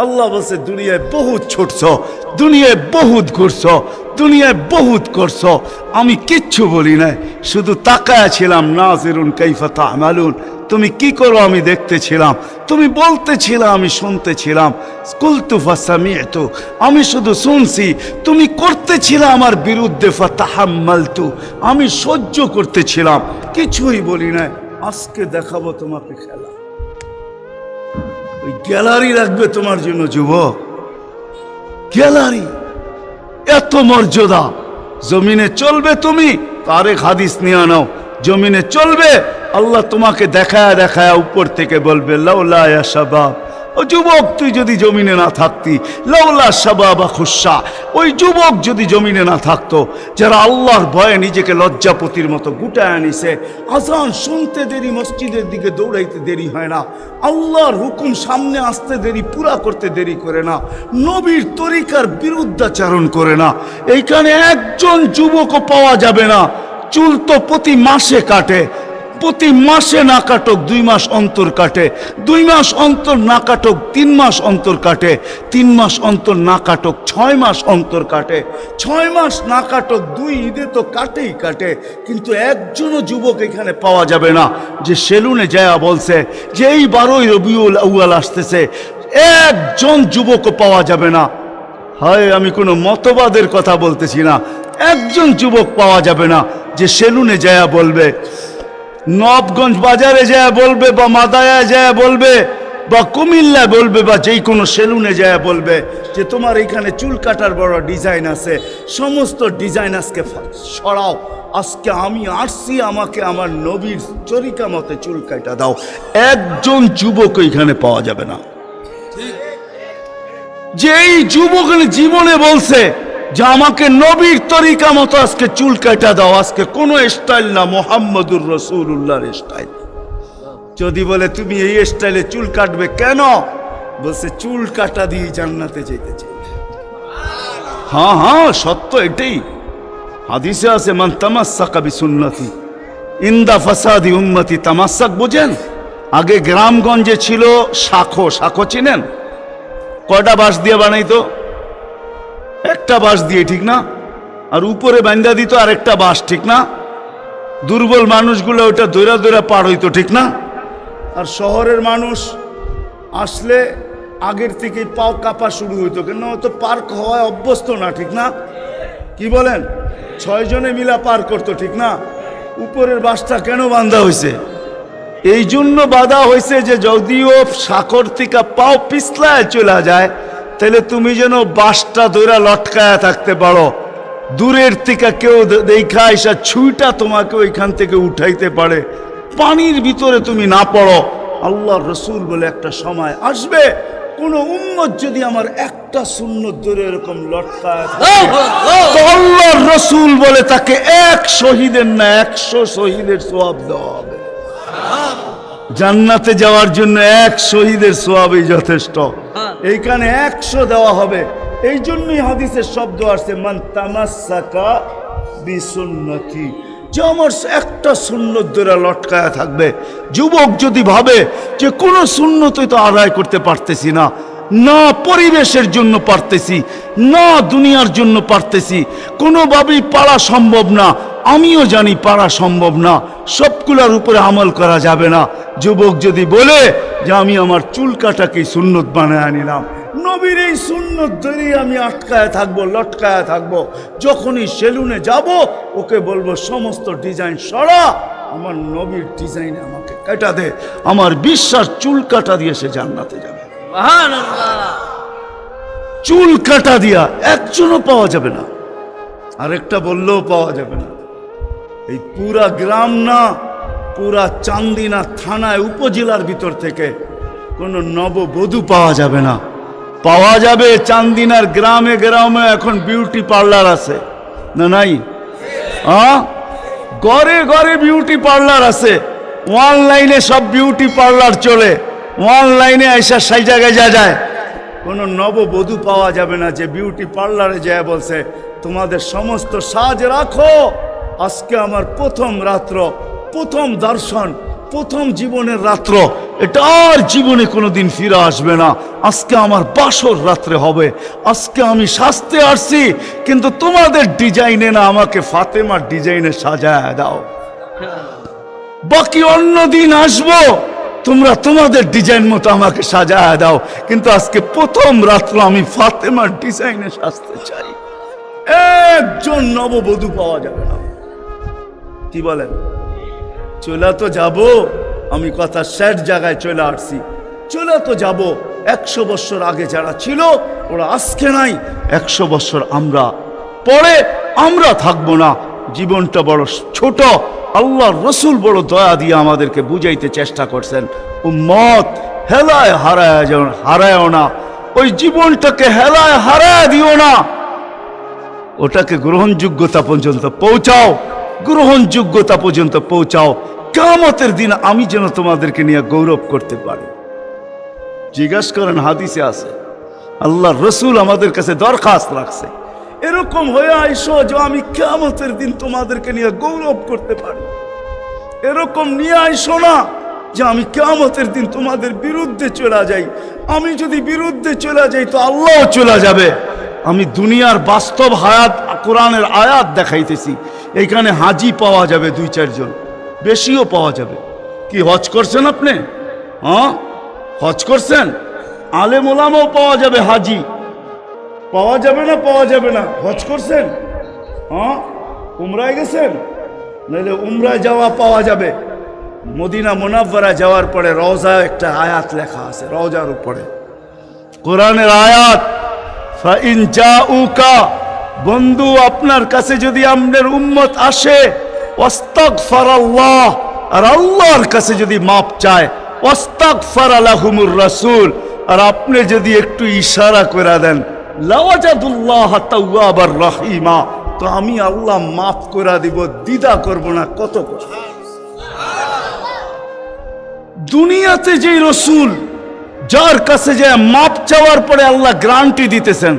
আল্লাহ বলছে দুনিয়ায় বহুত ছুটছ, দুনিয়ায় বহুত ঘুরছ, দুনিয়ায় বহুত করছ, আমি কিচ্ছু বলি নাই, শুধু তাকায়া ছিলাম। নাজিরুন কাইফা তা'মালুন, তুমি কি করো আমি দেখতেছিলাম, তুমি বলতেছিলাম আমি শুনতেছিলাম। কুলতু ফাসামি'তু, আমি শুধু শুনছি, তুমি করতেছিলে আমার বিরুদ্ধে। ফাতাহাম্মালতু, আমি সহ্য করতেছিলাম, কিছুই বলি নাই। আজকে দেখাবো তোমাকে খেলা। ওই গ্যালারি রাখবে তোমার জন্য যুবক, গ্যালারি। এত মর্যাদা। জমিনে চলবে তুমি, তারেক হাদিস নিয়ে নাও। জমিনে চলবে, আল্লাহ তোমাকে দেখায় দেখায় উপর থেকে বলবে লাউলা ইয়া শাবাব, ও যুবক তুই যদি জমিনে না থাকতি, লাউলা শাবাবা খুশা, ওই যুবক যদি জমিনে না থাকতো, যারা আল্লাহর ভয়ে নিজেকে লজ্জাপতির মতো গুটায় আনিছে। আজান শুনতে দেরি, মসজিদের দিকে দৌড়াইতে দেরি হয় না, আল্লাহর হুকুম সামনে আসতে দেরি, পুরা করতে দেরি করে না, নবীর তরিকার বিরুদ্ধাচারণ করে না। এইখানে একজন যুবকও পাওয়া যাবে না। চুল তো প্রতি মাসে কাটে, প্রতি মাসে না কাটক 2 মাস অন্তর কাটে, 2 মাস অন্তর না কাটক 3 মাস অন্তর কাটে, 3 মাস অন্তর না কাটক 6 মাস অন্তর কাটে, 6 মাস না কাটক 2 ঈদে তো কাটেই কাটে। কিন্তু একজনও যুবক এখানে পাওয়া যাবে না যে সেলুনে যায় বলছে যে এই 12ই রবিউল আউয়াল আসতেছে। একজন যুবকও পাওয়া যাবে না। হয় আমি কোনো মতবাদের কথা বলতেছি না, একজন যুবক পাওয়া যাবে না যে সেলুনে যায় বলবে, নবগঞ্জ বাজারে যায় বলবে, বা মাদায়া যায় বলবে, বা কুমিল্লা বলবে, বা যেই কোনো সেলুনে যায় বলবে যে তোমার এখানে চুল কাটার বড় ডিজাইন আছে, সমস্ত ডিজাইন আজকে সরাও, আজকে আমি আসছি, আমাকে আমার নবীর তরিকা মতে চুল কাটা দাও। একজন যুবক এখানে পাওয়া যাবে না। যেই যুবক জীবনে বলছে যে আমাকে নবীর তরিকা মতো আজকে চুল কাটা দাও, আজকে কোনো স্টাইল না, মুহাম্মদুর রাসূলুল্লাহর স্টাইল। যদি বলে তুমি এই স্টাইলে চুল কাটবে কেন, বলছে চুল কাটা দিয়ে জান্নাতে যেতে চাই। হ্যাঁ হ্যাঁ সত্য এটাই, হাদিসে আছে মান তামাসসাকা বিসুন্নতি ইনদা ফাসাদি উম্মতি। তামাসসাক বুঝেন? আগে গ্রামগঞ্জে ছিল শাখো, শাখো চিনেন? কয়টা বাঁশ দিয়ে বানাইতো? একটা বাঁশ দিয়ে, ঠিক না? আর উপরে বান্ধা দিত আরেকটা বাঁশ, ঠিক না? দুর্বল মানুষগুলো ওটা দৌড়া দৌড়া পার হইতো, ঠিক না? আর শহরের মানুষ আসলে আগের থেকেই পাও কাঁপা শুরু হইতো, কেন তো পার্ক হওয়ায় অভ্যস্ত না, ঠিক না? কি বলেন? 6 জনে মিলা পার করতো, ঠিক না? উপরের বাঁশটা কেন বাঁধা হয়েছে? এই জন্য বাঁধা হয়েছে যে যদিও সাকর থেকে পাও পিছলায় চলে যায়, তাহলে তুমি যেন বাঁশটা দৌড়া লটকায়া থাকতে পারো, দূরের থেকে কেউ দেখা এসা ছুঁইটা তোমাকে ওইখান থেকে উঠাইতে পারে, পানির ভিতরে তুমি না পড়ো। আল্লাহর রসুল বলে একটা সময় আসবে, কোন উম্মত যদি আমার একটা সুন্নত ধরে এরকম লটকায় থাকে, তো আল্লাহর রসুল বলে তাকে 1 শহীদের না 100 শহীদের সওয়াব দেওয়া হবে। জান্নাতে যাওয়ার জন্য 1 শহীদের সওয়াবই যথেষ্ট, এইখানে 100 দেওয়া হবে। এই জন্যই হাদিসের শব্দ আসছে মান তামাসসাকা বিসুন্নতি, যে আমার একটা সুন্নত ধরে লটকায়া থাকবে। যুবক যদি ভাবে যে কোনো সুন্নতই তো আদায় করতে পারতেছি না, না পরিবেশের জন্য পারতেছি, না দুনিয়ার জন্য পারতেছি, কোনোভাবেই পারা সম্ভব না, আমিও জানি পারা সম্ভব না, সবগুলোর উপরে আমল করা যাবে না। যুবক যদি বলে যে আমি আমার চুল কাটাকেই সুন্নত বানায় আনিলাম, নবীর এই সুন্নত ধরেই আমি আটকায় থাকবো, লটকায় থাকবো, যখনই সেলুনে যাব ওকে বলবো সমস্ত ডিজাইন সরা, আমার নবীর ডিজাইনে আমাকে কাটা দে, আমার বিশ্বাস চুল কাটা দিয়ে সে জান্নাতে যাবে। চুল কাটা দিয়া একজনও পাওয়া যাবে না, আরেকটা বললেও পাওয়া যাবে না। এই পুরা গ্রাম না, পুরা চান্দিনা থানায় উপজেলার ভিতর থেকে কোনো নববধূ পাওয়া যাবে না। পাওয়া যাবে চান্দিনার গ্রামে গ্রামে এখন বিউটি পার্লার আছে না? নাই? ঘরে ঘরে বিউটি পার্লার আছে, অনলাইনে সব বিউটি পার্লার চলে, অনলাইনে এসে সেই জায়গায় যায়। কোনো নববধূ পাওয়া যাবে না যে বিউটি পার্লারে যায় বলছে তোমাদের সমস্ত সাজ রাখো, আজকে আমার প্রথম রাত্র, প্রথম দর্শন, প্রথম জীবনের রাত্র, এটা আর জীবনে কোনোদিন ফিরে আসবে না। আজকে আমার বাসর রাত্রে হবে। আজকে আমি সাজতে আসছি, কিন্তু তোমাদের ডিজাইনে না, আমাকে ফাতেমার ডিজাইনে সাজায় দাও। বাকি অন্য দিন আসবো, তোমরা তোমাদের ডিজাইন মতো আমাকে সাজায় দাও, কিন্তু আজকে প্রথম রাত্র আমি ফাতেমার ডিজাইনে সাজতে চাই। একজন নববধূ পাওয়া যাবে না। কি বলেন? চলে তো যাব, আমি কথা শেষ জায়গায় চলে আসছি। চলে তো যাব। 100 বছর আগে যারা ছিল ওরা আজকে নাই, 100 বছর আমরা পরে আমরা থাকবো না। জীবনটা বড় ছোট। আল্লাহর রসুল বড় দয়া দিয়ে আমাদেরকে বুঝাইতে চেষ্টা করছেন, উম্মত হেলায় হারায়ও না, ওই জীবনটাকে হেলায় হারায় দিও না, ওটাকে গ্রহণযোগ্যতা পর্যন্ত পৌঁছাও, গ্রহণযোগ্যতা পর্যন্ত পৌঁছাও। কিয়ামতের দিন আমি যেন তোমাদেরকে নিয়ে গৌরব করতে পারি। জিজ্ঞাসা করেন, হাদিসে আছে, আল্লাহর রসুল আমাদের কাছে দরখাস্ত রাখছে, এরকম হয়ে আইসো যে আমি কিয়ামতের দিন তোমাদেরকে নিয়ে গৌরব করতে পারি। এরকম নিয়ে আইসো না যে আমি কিয়ামতের দিন তোমাদের বিরুদ্ধে চলে যাই। আমি যদি বিরুদ্ধে চলে যাই তো আল্লাহও চলে যাবে। আমি দুনিয়ার বাস্তব হায়াত, কোরআনের আয়াত দেখাইতেছি। এইখানে হাজি পাওয়া যাবে 2-4 জন, বেশিও পাওয়া যাবে। কি হজ করছেন আপনি? হ্যাঁ, হজ করছেন? আলেম ওলামাও পাওয়া যাবে, হাজি পাওয়া যাবে না? পাওয়া যাবে না? হজ করছেন? হ্যাঁ, উমরায় গেছেন? নাহলে উমরায় যাওয়া পাওয়া যাবে। মদিনা মুনাওয়ারা যাওয়ার পরে রওজায় একটা আয়াত লেখা আছে, রওজার উপরে কোরআনের আয়াত, ফাইন জাউকা, বন্ধু আপনার কাছে যদি আপনার উম্মত আসে, ওয়াস্তাগফারাল্লাহ, আর আল্লাহর কাছে যদি মাপ চায়, ওয়াস্তাগফারা লাহুমুর রাসূল, আর আপনি যদি একটু ইশারা করে দেন, লাওয়াজাদুল্লাহ তাওয়াবার রহিমা, তো আমি আল্লাহ মাফ করে দিব, দ্বিধা করব না। কত দুনিয়াতে যে রসুল যার কাছে যে মাপ চাওয়ার পরে আল্লাহ গ্যারান্টি দিতেছেন,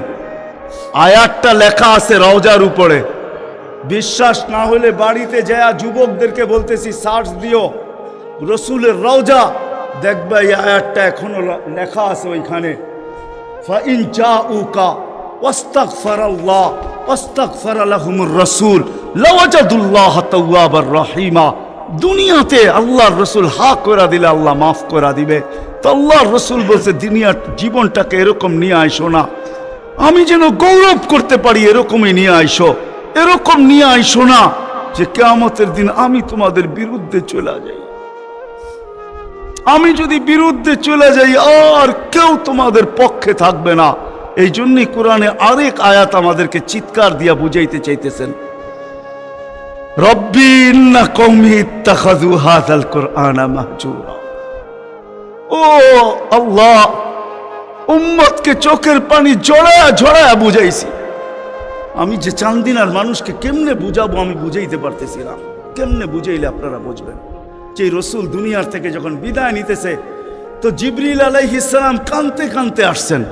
আয়াতটা লেখা আছে রওজার উপরে। বিশ্বাস না হলে বাড়িতে যায় যুবকদেরকে বলতেছি, সার্চ দিও রসুলের রওজা, দেখবে এই আয়াতটা এখনো লেখা আছে ওইখানে। ফাইন জাউকা ওয়াস্তাগফারাল্লাহ ওয়াস্তাগফারা লাহুমুর রাসূল লাওয়াজাদুল্লাহ তাওয়াবার রহিমা। দুনিয়াতে আল্লাহর রসুল হা করে দিলে আল্লাহ মাফ করে দিবে। তো আল্লাহর রসুল বলছে, দুনিয়ার জীবনটাকে এরকম নিয়ে আইসো না, আমি যেন গৌরব করতে পারি, এরকমই নিয়ে আইসো। এরকম নিয়ে আইসো না যে কিয়ামতের দিন আমি তোমাদের বিরুদ্ধে চলে যাই। আমি যদি বিরুদ্ধে চলে যাই আর কেউ তোমাদের পক্ষে থাকবে না। এই জন্যই কোরআনে আরেক আয়াত আমাদেরকে চিৎকার দিয়া বুঝাইতে চাইতেছেন, রব্বি ইন্না কওমি ইত্তাখাযু হাযাল কুরআনা মাহজুরা। ও আল্লাহ, উম্মতকে চোখের পানি ঝরায়া ঝরায়া বুঝাইছি। আমি যে চান্দিনার মানুষকে কেমনে বুঝাবো আমি বুঝাইতে পারতেছি না। কেমনে বুঝাইলে আপনারা বুঝবেন? যে রসুল দুনিয়ার থেকে যখন বিদায় নিতেছে, তো জিবরিল আলাইহিস সালাম কাঁদতে কাঁদতে আসছেন।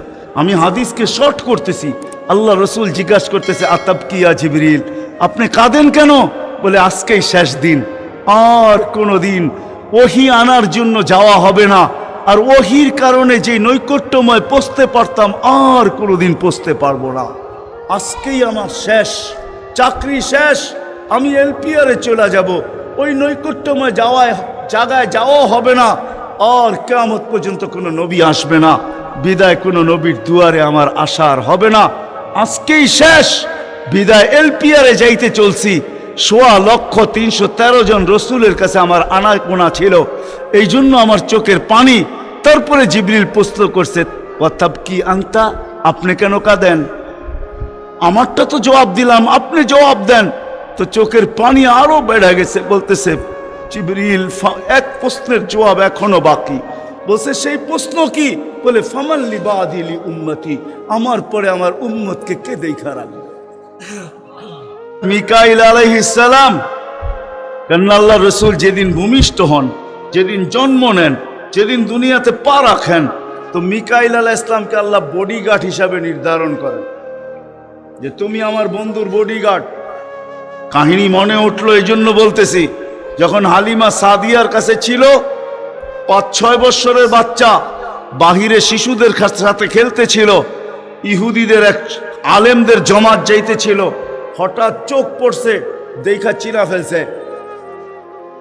আমি হাদিসকে শর্ট করতেছি। আল্লাহ রসুল জিজ্ঞাসা করতেছে, আতাবকিয়া জিবরিল, আপনি কাঁদেন কেন? বলে আজকেই শেষ দিন, আর কোনো দিন ওহী আনার জন্য যাওয়া হবে না। আর ওহীর কারণে যে নৈকট্যময় পৌঁছতে পারতাম, আর কোনোদিন পৌঁছতে পারবো না। আজকেই আমার শেষ, চাকরি শেষ, আমি এলপিআরে চলে যাব। ওই নৈকট্যময় জায়গায় যাওয়া হবে না। আর কিয়ামত পর্যন্ত কোনো নবী আসবে না। বিদায় কোনো নবীর দুয়ারে আমার আশার হবে না। আজকেই শেষ বিদায়। এলপিআরে যাইতে চলছি। 1,313 জন রসুলের কাছে আমার আনাগোনা ছিল, এই জন্য আমার চোখের পানি। তারপরে জিবরিল প্রশ্ন করছে, ওয়াতাবকি আনতা, আপনি কেন কাঁদেন? আমারটা তো জবাব দিলাম, আপনি জবাব দেন। তো চোখের পানি আরো বেড়ে গেছে। বলতেছে জিবরিল, এক প্রশ্নের জবাব এখনো বাকি। বলছে, সেই প্রশ্ন কি? বলে ফামাল্লি বাদিলি উম্মতি, আমার পরে আমার উম্মতকে কে দেখা রাখবে? মিকাইল আলাইহিস সালাম, কেন আল্লাহ রসুল যেদিন ভূমিষ্ঠ হন, যেদিন জন্ম নেন, যেদিন দুনিয়াতে পা রাখেন, তো মিকাইল আলাইহিস সালামকে আল্লাহ বডিগার্ড হিসাবে নির্ধারণ করেন যে তুমি আমার বন্ধুর বডিগার্ড। কাহিনী মনে উঠলো, এই জন্য বলতেছি। যখন হালিমা সাদিয়ার কাছে ছিল, 5-6 বছরের বাচ্চা বাহিরে শিশুদের সাথে খেলতেছিল, ইহুদিদের এক আলেমদের জমাত যাইতেছিল, হঠাৎ চোখ পড়ছে, দেখা চিনা ফেলছে।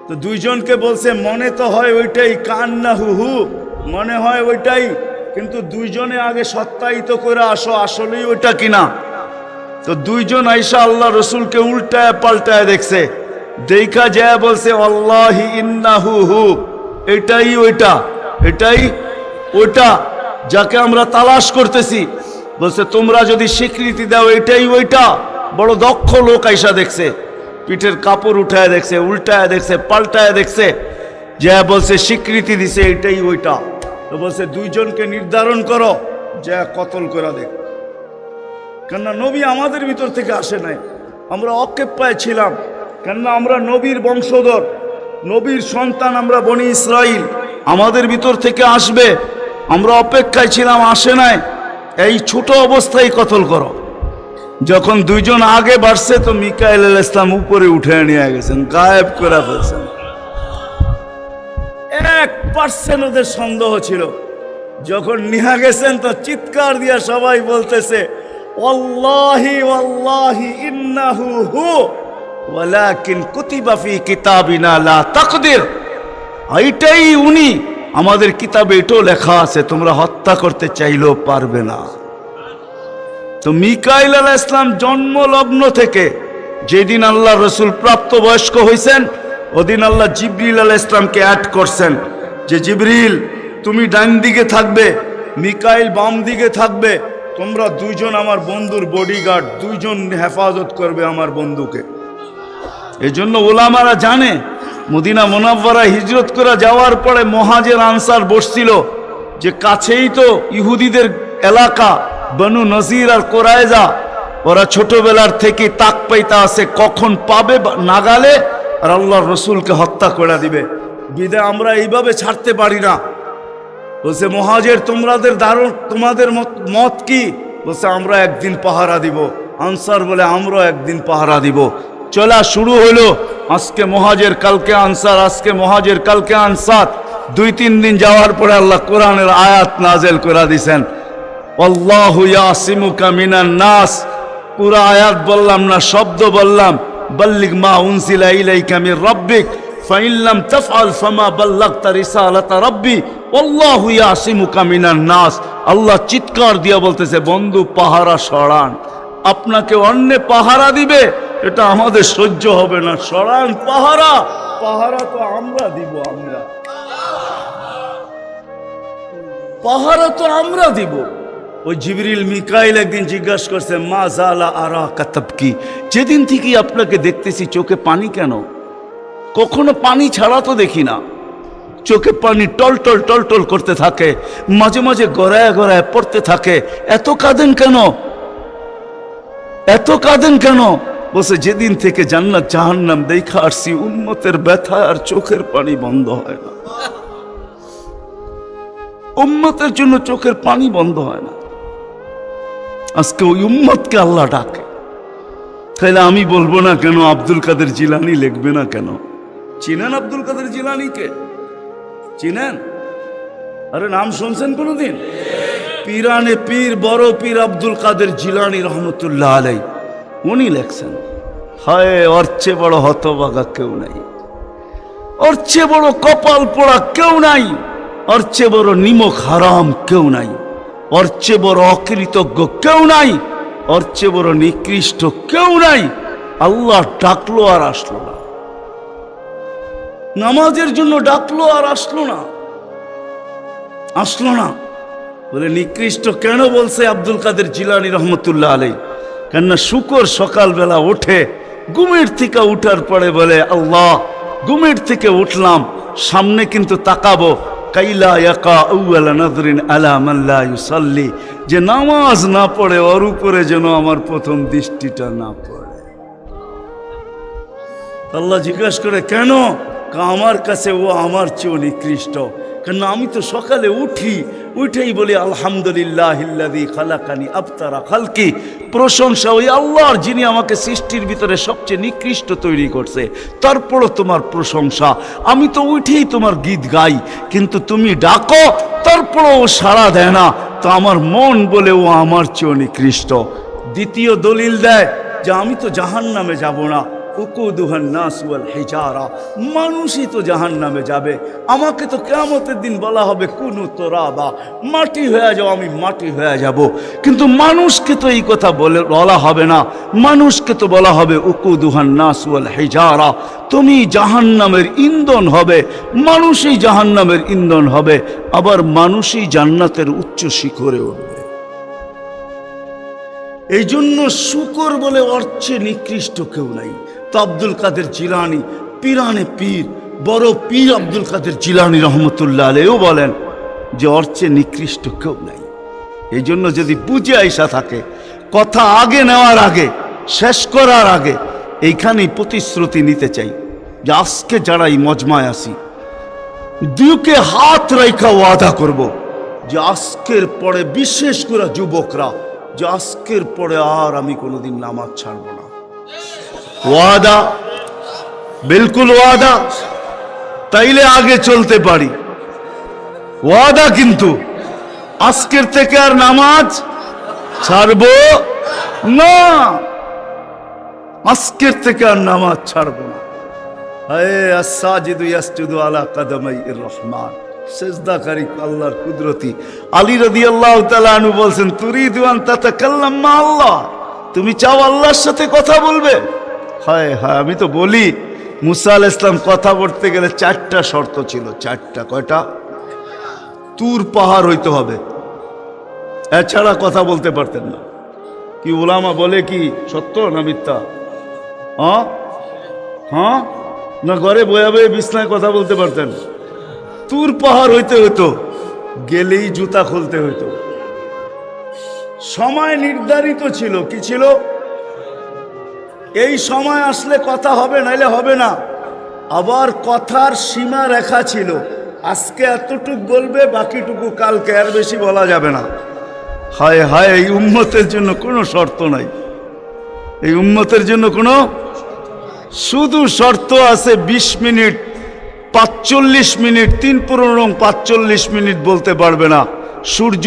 তো দুইজনকে বলছে, মনে তো হয় ওইটাই, কান্না হু মনে হয় ওইটাই, কিন্তু দুইজনে আগে সত্যায়িত করে আসো আসলেই ওইটা কিনা। তো দুইজন আইসা আল্লাহ রসুলকে উল্টায় পাল্টায় দেখছে, দেখা যায় বলছে, আল্লাহি ইন্নাহু হু, এটাই ওইটা, এটাই ওইটা যাকে আমরা তালাশ করতেছি। বলছে, তোমরা যদি স্বীকৃতি দাও এটাই ওইটা। বড় দক্ষ লোক আইসা দেখছে, পিঠের কাপড় উঠায় দেখছে, উল্টায় দেখছে, পাল্টায় দেখছে, যা বলছে স্বীকৃতি দিছে এটাই ওইটা। তো বলছে, দুইজনকে নির্ধারণ করো, যা কতল করে দেখ। কেননা নবী আমাদের ভিতর থেকে আসে নাই, আমরা অকেপ্পায় ছিলাম। কেননা আমরা নবীর বংশধর, নবীর সন্তান, আমরা বনি ইসরাইল, আমাদের ভিতর থেকে আসবে, আমরা অপেক্ষায় ছিলাম, আসে নাই। এই ছোট অবস্থায় কতল করো। যখন দুইজন আগে বাড়ছে, তো মিকাইল আলাইহিস সালাম উপরে উঠে নিয়ে গেছেন, গায়েব করে ফেলছেন। 1% ওদের সন্দেহ ছিল। যখন নিয়ে গেছেন তো চিৎকার দিয়া সবাই বলতেছে, ওয়াল্লাহি ওয়াল্লাহি ইন্নাহু হু ওয়ালাকিন কুতিবা ফি কিতাবিনা লা তাকদির, এইটাই উনি, আমাদের কিতাবে এটাও লেখা আছে, তোমরা হত্যা করতে চাইলেও পারবে না। তো মিকাইল আলাইহিস সালাম জন্মলগ্ন থেকে যেদিন আল্লাহ রসুল প্রাপ্তবয়স্ক হয়েছেন, ওদিন আল্লাহ জিবরিল আলাইহিস সালামকে অ্যাড করছেন যে, জিবরিল তুমি ডান দিকে থাকবে, মিকাইল বাম দিকে থাকবে, তোমরা দুইজন আমার বন্ধুর বডিগার্ড, দুইজন হেফাজত করবে আমার বন্ধুকে। এই জন্য ওলামারা জানে, মদিনা মুনাওয়ারা হিজরত করে যাওয়ার পরে মুহাজির আনসার বসছিল যে কাছেই তো ইহুদিদের এলাকা বনু নজির আর কোরাইজা, ওরা ছোটবেলার থেকে তাক পাইতা আছে কখন পাবে নাগালে আর আল্লাহর রসুলকে হত্যা করে দিবে। বিদে আমরা এইভাবে ছাড়তে পারি না। বলছে, মুহাজির তোমাদের মত কি? বলছে, আমরা একদিন পাহারা দিব। আনসার বলে, আমরা একদিন পাহারা দিব। চলা শুরু হলো, আজকে মুহাজির কালকে আনসার, আজকে মুহাজির কালকে আনসার। 2-3 দিন যাওয়ার পরে আল্লাহ কোরআনের আয়াত নাজেল করে দিয়েছেন, আল্লাহু ইয়াসিমুকা মিনান নাস। পুরা আয়াত বললাম না, শব্দ বললাম, বাল্লিগ মা উনজিলা ইলাইকা মির রাব্বিক ফাইন লাম তাফআল ফামা বাল্লাগতা রিসালাতা রাব্বি আল্লাহু ইয়াসিমুকা মিনান নাস। আল্লাহ চিৎকার দিয়া বলতেছে, বন্ধু পাহারা সরান, আপনাকে অন্য পাহারা দিবে, এটা আমাদের সহ্য হবে না, সরান পাহারা। পাহারা তো আমরা দিব, আমরা পাহারা তো আমরা দিব। ওই জিবরিল মিকাইল একদিন জিজ্ঞাসা করছে, মা জালা আরাকা তাবকি, যেদিন থেকে আপনাকে দেখতেছি চোখে পানি কেন? কখনো পানি ছাড়া তো দেখি না, চোখে পানি টলটল টলটল করতে থাকে, মাঝে মাঝে গড়ায় গড়ায় পড়তে থাকে, এত কাঁদেন কেন? এত কাঁদেন কেন? বলছে, যেদিন থেকে জান্নাত জাহান্নাম দেখা আসছি, উম্মতের ব্যথা আর চোখের পানি বন্ধ হয় না। উম্মতের জন্য চোখের পানি বন্ধ হয় না। আজকে ওই উম্মতকে আল্লাহ ডাকে। তাইলে আমি বলবো না কেন আব্দুল কাদের জিলানী লিখবে না কেন? চিনেন আব্দুল কাদের জিলানীকে? চিনেন? আরে নাম শুনছেন কোনদিন? পীরানে পীর বড় পীর আব্দুল কাদের জিলানী রহমতুল্লাহ আলাই, উনি লেখছেন, হায় ওর চেয়ে বড় হতভাগা কেউ নাই, ওর চেয়ে বড় কপাল পোড়া কেউ নাই, ওর চেয়ে বড় নিমক হারাম কেউ নাই, ওর চেয়ে বড় অকৃতজ্ঞ কেউ নাই, ওর চেয়ে বড় নিকৃষ্ট কেউ নাই। আল্লাহ ডাকলো আর আসলো না, নামাজের জন্য ডাকলো আর আসলো না, আসলো না। বলে নিকৃষ্ট কেন বলছে আব্দুল কাদের জিলানী রহমতুল্লাহ আলাই? কেননা শুকর সকালবেলা ওঠে, ঘুমের থেকে উঠার পরে বলে, আল্লাহ ঘুমের থেকে উঠলাম, সামনে কিন্তু তাকাবো, কাইলা ইয়াকা আউয়ালা নাযরিন আলা মান লা ইউসাল্লি, যে নামাজ না পড়ে ওর উপরে যেন আমার প্রথম দৃষ্টিটা না পড়ে। আল্লাহ জিজ্ঞাসা করে, কেন? আমার কাছে ও আমার চেয়েও নিকৃষ্ট। কেন আমি তো সকালে উঠি, উঠেই বলি আলহামদুলিল্লাহিল্লাযী খালাকানি আবতারা খালকি, প্রশংসা ওই আল্লাহর যিনি আমাকে সৃষ্টির ভিতরে সবচেয়ে নিকৃষ্ট তৈরি করছে, তারপরও তোমার প্রশংসা। আমি তো উঠেই তোমার গীত গাই, কিন্তু তুমি ডাকো তারপরও ও সাড়া দেয় না, তো আমার মন বলে ও আমার চেয়েও নিকৃষ্ট। দ্বিতীয় দলিল দেয় যে আমি তো জাহান্নামে যাব না, উকুদুহান নাস ওয়াল হিজারা, মানুষই তো জাহান্নামে যাবে। আমাকে তো কিয়ামতের দিন বলা হবে কুনু তুরাবা, মাটি হয়ে যাও, আমি মাটি হয়ে যাব। কিন্তু মানুষকে তো এই কথা বলা হবে না, মানুষকে তো বলা হবে উকুদুহান নাস ওয়াল হিজারা, তুমি জাহান্নামের ইন্ধন হবে, মানুষই জাহান্নামের ইন্ধন হবে, আবার মানুষই জান্নাতের উচ্চ শিখরে উঠবে। এই জন্য শুকর বলে অর্থে নিকৃষ্ট কেউ নাই। তো আব্দুল কাদের জিলানী, পীরানে পীর, বড় পীর আব্দুল কাদের জিলানী রহমতুল্লাহ আলাইহিও বলেন যে অর্থে নিকৃষ্ট কেউ নাই। এই জন্য যদি বুঝে আইসা থাকে, কথা আগে নেওয়ার আগে, শেষ করার আগে এইখানেই প্রতিশ্রুতি নিতে চাই যে আজকে যারা এই মজমায় আসি, দুকে হাত রাইখা ওয়াদা করব যে আজকের পরে, বিশেষ করে যুবকরা, যে আজকের পরে আর আমি কোনোদিন নামাজ ছাড়ব না। ওয়াদা, বিলকুল ওয়াদা, তাইলে আগে চলতে পারি। ওয়াদা কিন্তু আজকের থেকে আর নামাজ ছাড়ব না, আজকের থেকে আর নামাজ ছাড়ব না। হায় আস-সাজিদু ইয়াসজুদু আলা কাদামাইর রহমান, সেজদাকারী আল্লাহর কুদরতি। আলী রাদিয়াল্লাহু তাআলা আনহু বলছেন, তুরিদু আন তাতাকাল্লাম মা আল্লাহ, তুমি চাও আল্লাহর সাথে কথা বলবে। হায় হায়, আমি তো বলি মুসা আলাইহিস সালাম কথা বলতে গেলে 4টা শর্ত ছিল। 4টা, কয়টা? তুর পাহাড় হইতে হবে, এছাড়া কথা বলতে পারতেন না। কি উলামা বলে, কি সত্য না মিথ্যা? হ্যাঁ হ্যাঁ, না ঘরে বয়ে বয়ে বিছনায় কথা বলতে পারতেন? তুর পাহাড় হইতে হইতো, গেলেই জুতা খুলতে হইতো। সময় নির্ধারিত ছিল, কি ছিল? এই সময় আসলে কথা হবে, নাইলে হবে না। আবার কথার সীমা রেখা ছিল, আজকে এতটুক বলবে, বাকিটুকু কালকে, আর বেশি বলা যাবে না। হায় হায়, এই উম্মতের জন্য কোনো শর্ত নাই, এই উম্মতের জন্য কোনো, শুধু শর্ত আছে 20 মিনিট, 45 মিনিট, 3-45 মিনিট বলতে পারবে না। সূর্য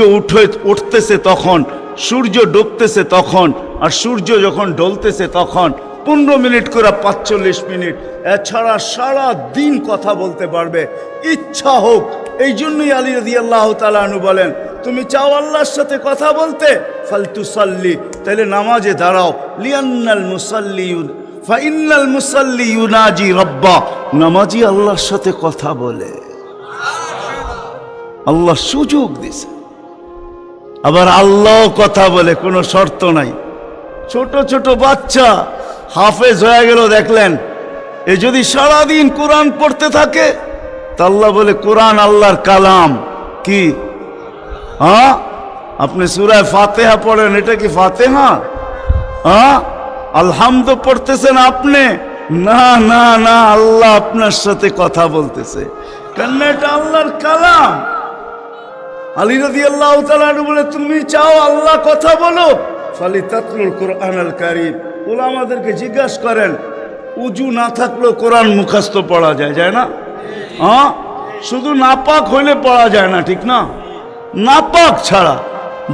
উঠতেছে তখন, সূর্য ডুবতেছে তখন, আর সূর্য যখন ঢলতেছে তখন 15 মিনিট করে 45 মিনিট। এছাড়া সারা দিন কথা বলতে পারবে, ইচ্ছা হোক। এই জন্যই আলী রাদিয়াল্লাহু তাআলা আনহু বলেন, তুমি চাও আল্লাহর সাথে কথা বলতে, ফালতুসাল্লি, তাহলে নামাজে দাঁড়াও। লিয়ান্নাল মুসাল্লিউন ফাইন্নাল মুসাল্লি ইউনাজি রাব্বা, নামাজি আল্লাহর সাথে কথা বলে। আল্লাহ সুযোগ দিছে, আবার আল্লাহ কথা বলে, কোনো শর্ত নাই। ছোট ছোট বাচ্চা হাফেজ হয়ে গেল, দেখলেন, এ যদি সারাদিন কোরআন পড়তে থাকে, তা আল্লাহ বলে কোরআন আল্লাহর কালাম। কি? হ্যাঁ, আপনি সূরা ফাতিহা পড়েন, এটা কি ফাতিহা? হ্যাঁ, আলহামদ পড়তেছেন আপনি, না না না, আল্লাহ আপনার সাথে কথা বলতেছে, কেন? এটা আল্লাহর কালাম। আলী রাদিয়াল্লাহু তাআলা বলে, তুমি চাও আল্লাহ কথা বলো, ফালিতাতলুল কুরআনুল কারীম। উলামাদেরকে জিজ্ঞাসা করেন, উজু না থাকলেও কোরআন মুখস্থ পড়া যায়, যায় না? হ্যাঁ, শুধু নাপাক হইলে পড়া যায় না, ঠিক না? নাপাক ছাড়া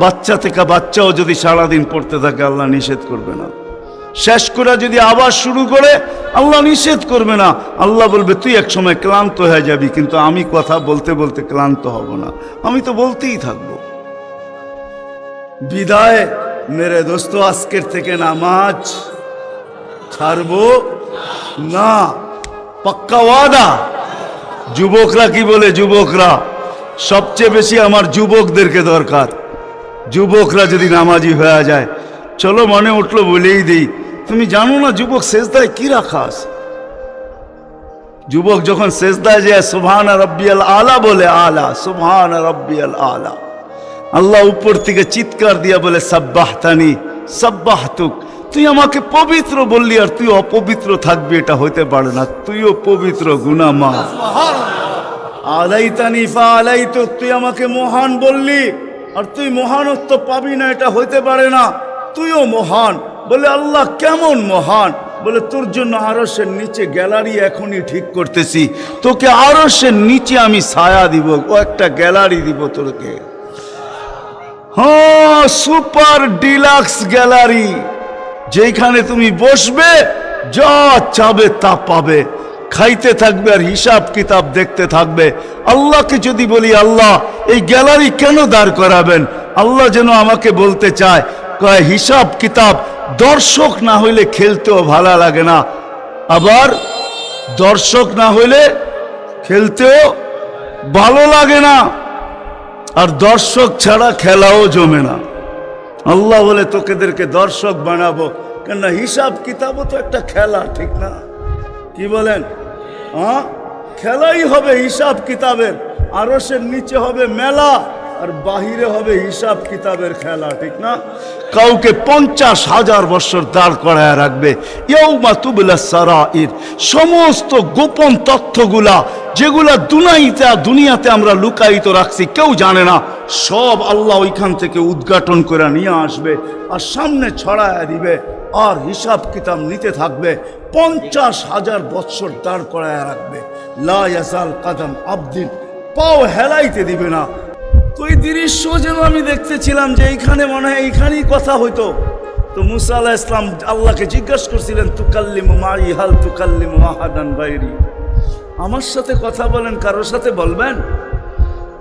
বাচ্চা থেকে বাচ্চাও যদি সারাদিন পড়তে থাকে, আল্লাহ নিষেধ করবে না। শেষ করে যদি আবার শুরু করে, আল্লাহ নিষেধ করবে না। আল্লাহ বলবে, তুই এক সময় ক্লান্ত হয়ে যাবি, কিন্তু আমি কথা বলতে বলতে ক্লান্ত হব না, আমি তো বলতেই থাকবো। বিদায় মেরে দোস্ত, আজকের থেকে নামাজ ছাড়বো না, পাক্কা ওয়াদা। যুবকরা কি বলে? যুবকরা সবচেয়ে বেশি আমার যুবকদেরকে দরকার। যুবকরা যদি নামাজি হয়ে যায়, চলো মনে উঠলো বলেই দিই, তুমি জানো না যুবক সেজদায় কি রাখা আছে? যুবক যখন সেজদায় যায় সুবহান রাব্বিয়াল আলা বলে, আলা সুবহান রাব্বিয়াল আলা, আল্লাহ উপর থেকে চিৎকার দিয়া বলে সাব্বাহতানি সাব্বাহতুক, তুই আমাকে পবিত্র বললি আর তুই অপবিত্র থাকবি, এটা হইতে পারে না, তুইও পবিত্র, গুনাহ মাফ। আলাইতানি ফাআলাইতু, তুই আমাকে মহান বললি, আর তুই মহানত্ব পাবি না এটা হইতে পারে না, তুইও মহান। বলে আল্লাহ কেমন মহান? বলে তোর জন্য আরশের নিচে গ্যালারি এখনই ঠিক করতেছি, তোকে আরশের নিচে আমি ছায়া দিব, ও একটা গ্যালারি দিব তোকে। হ্যাঁ, সুপার ডিলাক্স গ্যালারি, যেখানে তুমি বসবে যা চাবে তা পাবে, খাইতে থাকবে আর হিসাব কিতাব দেখতে থাকবে। আল্লাহকে যদি বলি আল্লাহ এই গ্যালারি কেন দাঁড় করাবেন, আল্লাহ যেন আমাকে বলতে চায় কয় হিসাব কিতাব দর্শক না হইলে খেলতেও ভালো লাগে না, আবার দর্শক না হইলে খেলতেও ভালো লাগে না, আর দর্শক ছাড়া খেলাও জমে না। আল্লাহ বলে তোকেদেরকে দর্শক বানাবো, কেননা হিসাব কিতাবও তো একটা খেলা, ঠিক না? কি বলেন? হ্যাঁ, খেলাই হবে হিসাব কিতাবের। আরশের নিচে হবে মেলা, আর বাহিরে হবে হিসাব কিতাবের খেলা, ঠিক না? কাউকে 50,000 বছর দাঁড় করায় রাখবে। ইয়াউমা তুবলা সারাইর, সমস্ত গোপন তথ্যগুলা যেগুলা দুনিয়াতে আমরা লুকায়িত রাখছি, কেউ জানে না, সব আল্লাহ ওইখান থেকে উদ্ঘাটন করে নিয়ে আসবে আর সামনে ছড়ায় দিবে, আর হিসাব কিতাব নিতে থাকবে। 50,000 বছর দাঁড় করায় রাখবে। লা ইয়াজাল কাদাম আবদিন, পাও হেলাইতে দিবে না। তো এই দৃশ্য যেন আমি দেখতেছিলাম যে এইখানে মনে হয় এইখানেই কথা হইতো। তো মুসা আলাইহিস সালাম আল্লাহকে জিজ্ঞাসা করছিলেন, তুকাল্লিমু মাই হাল তুকাল্লিমু আহাদান গায়রি, আমার সাথে কথা বলেন, কারোর সাথে বলবেন?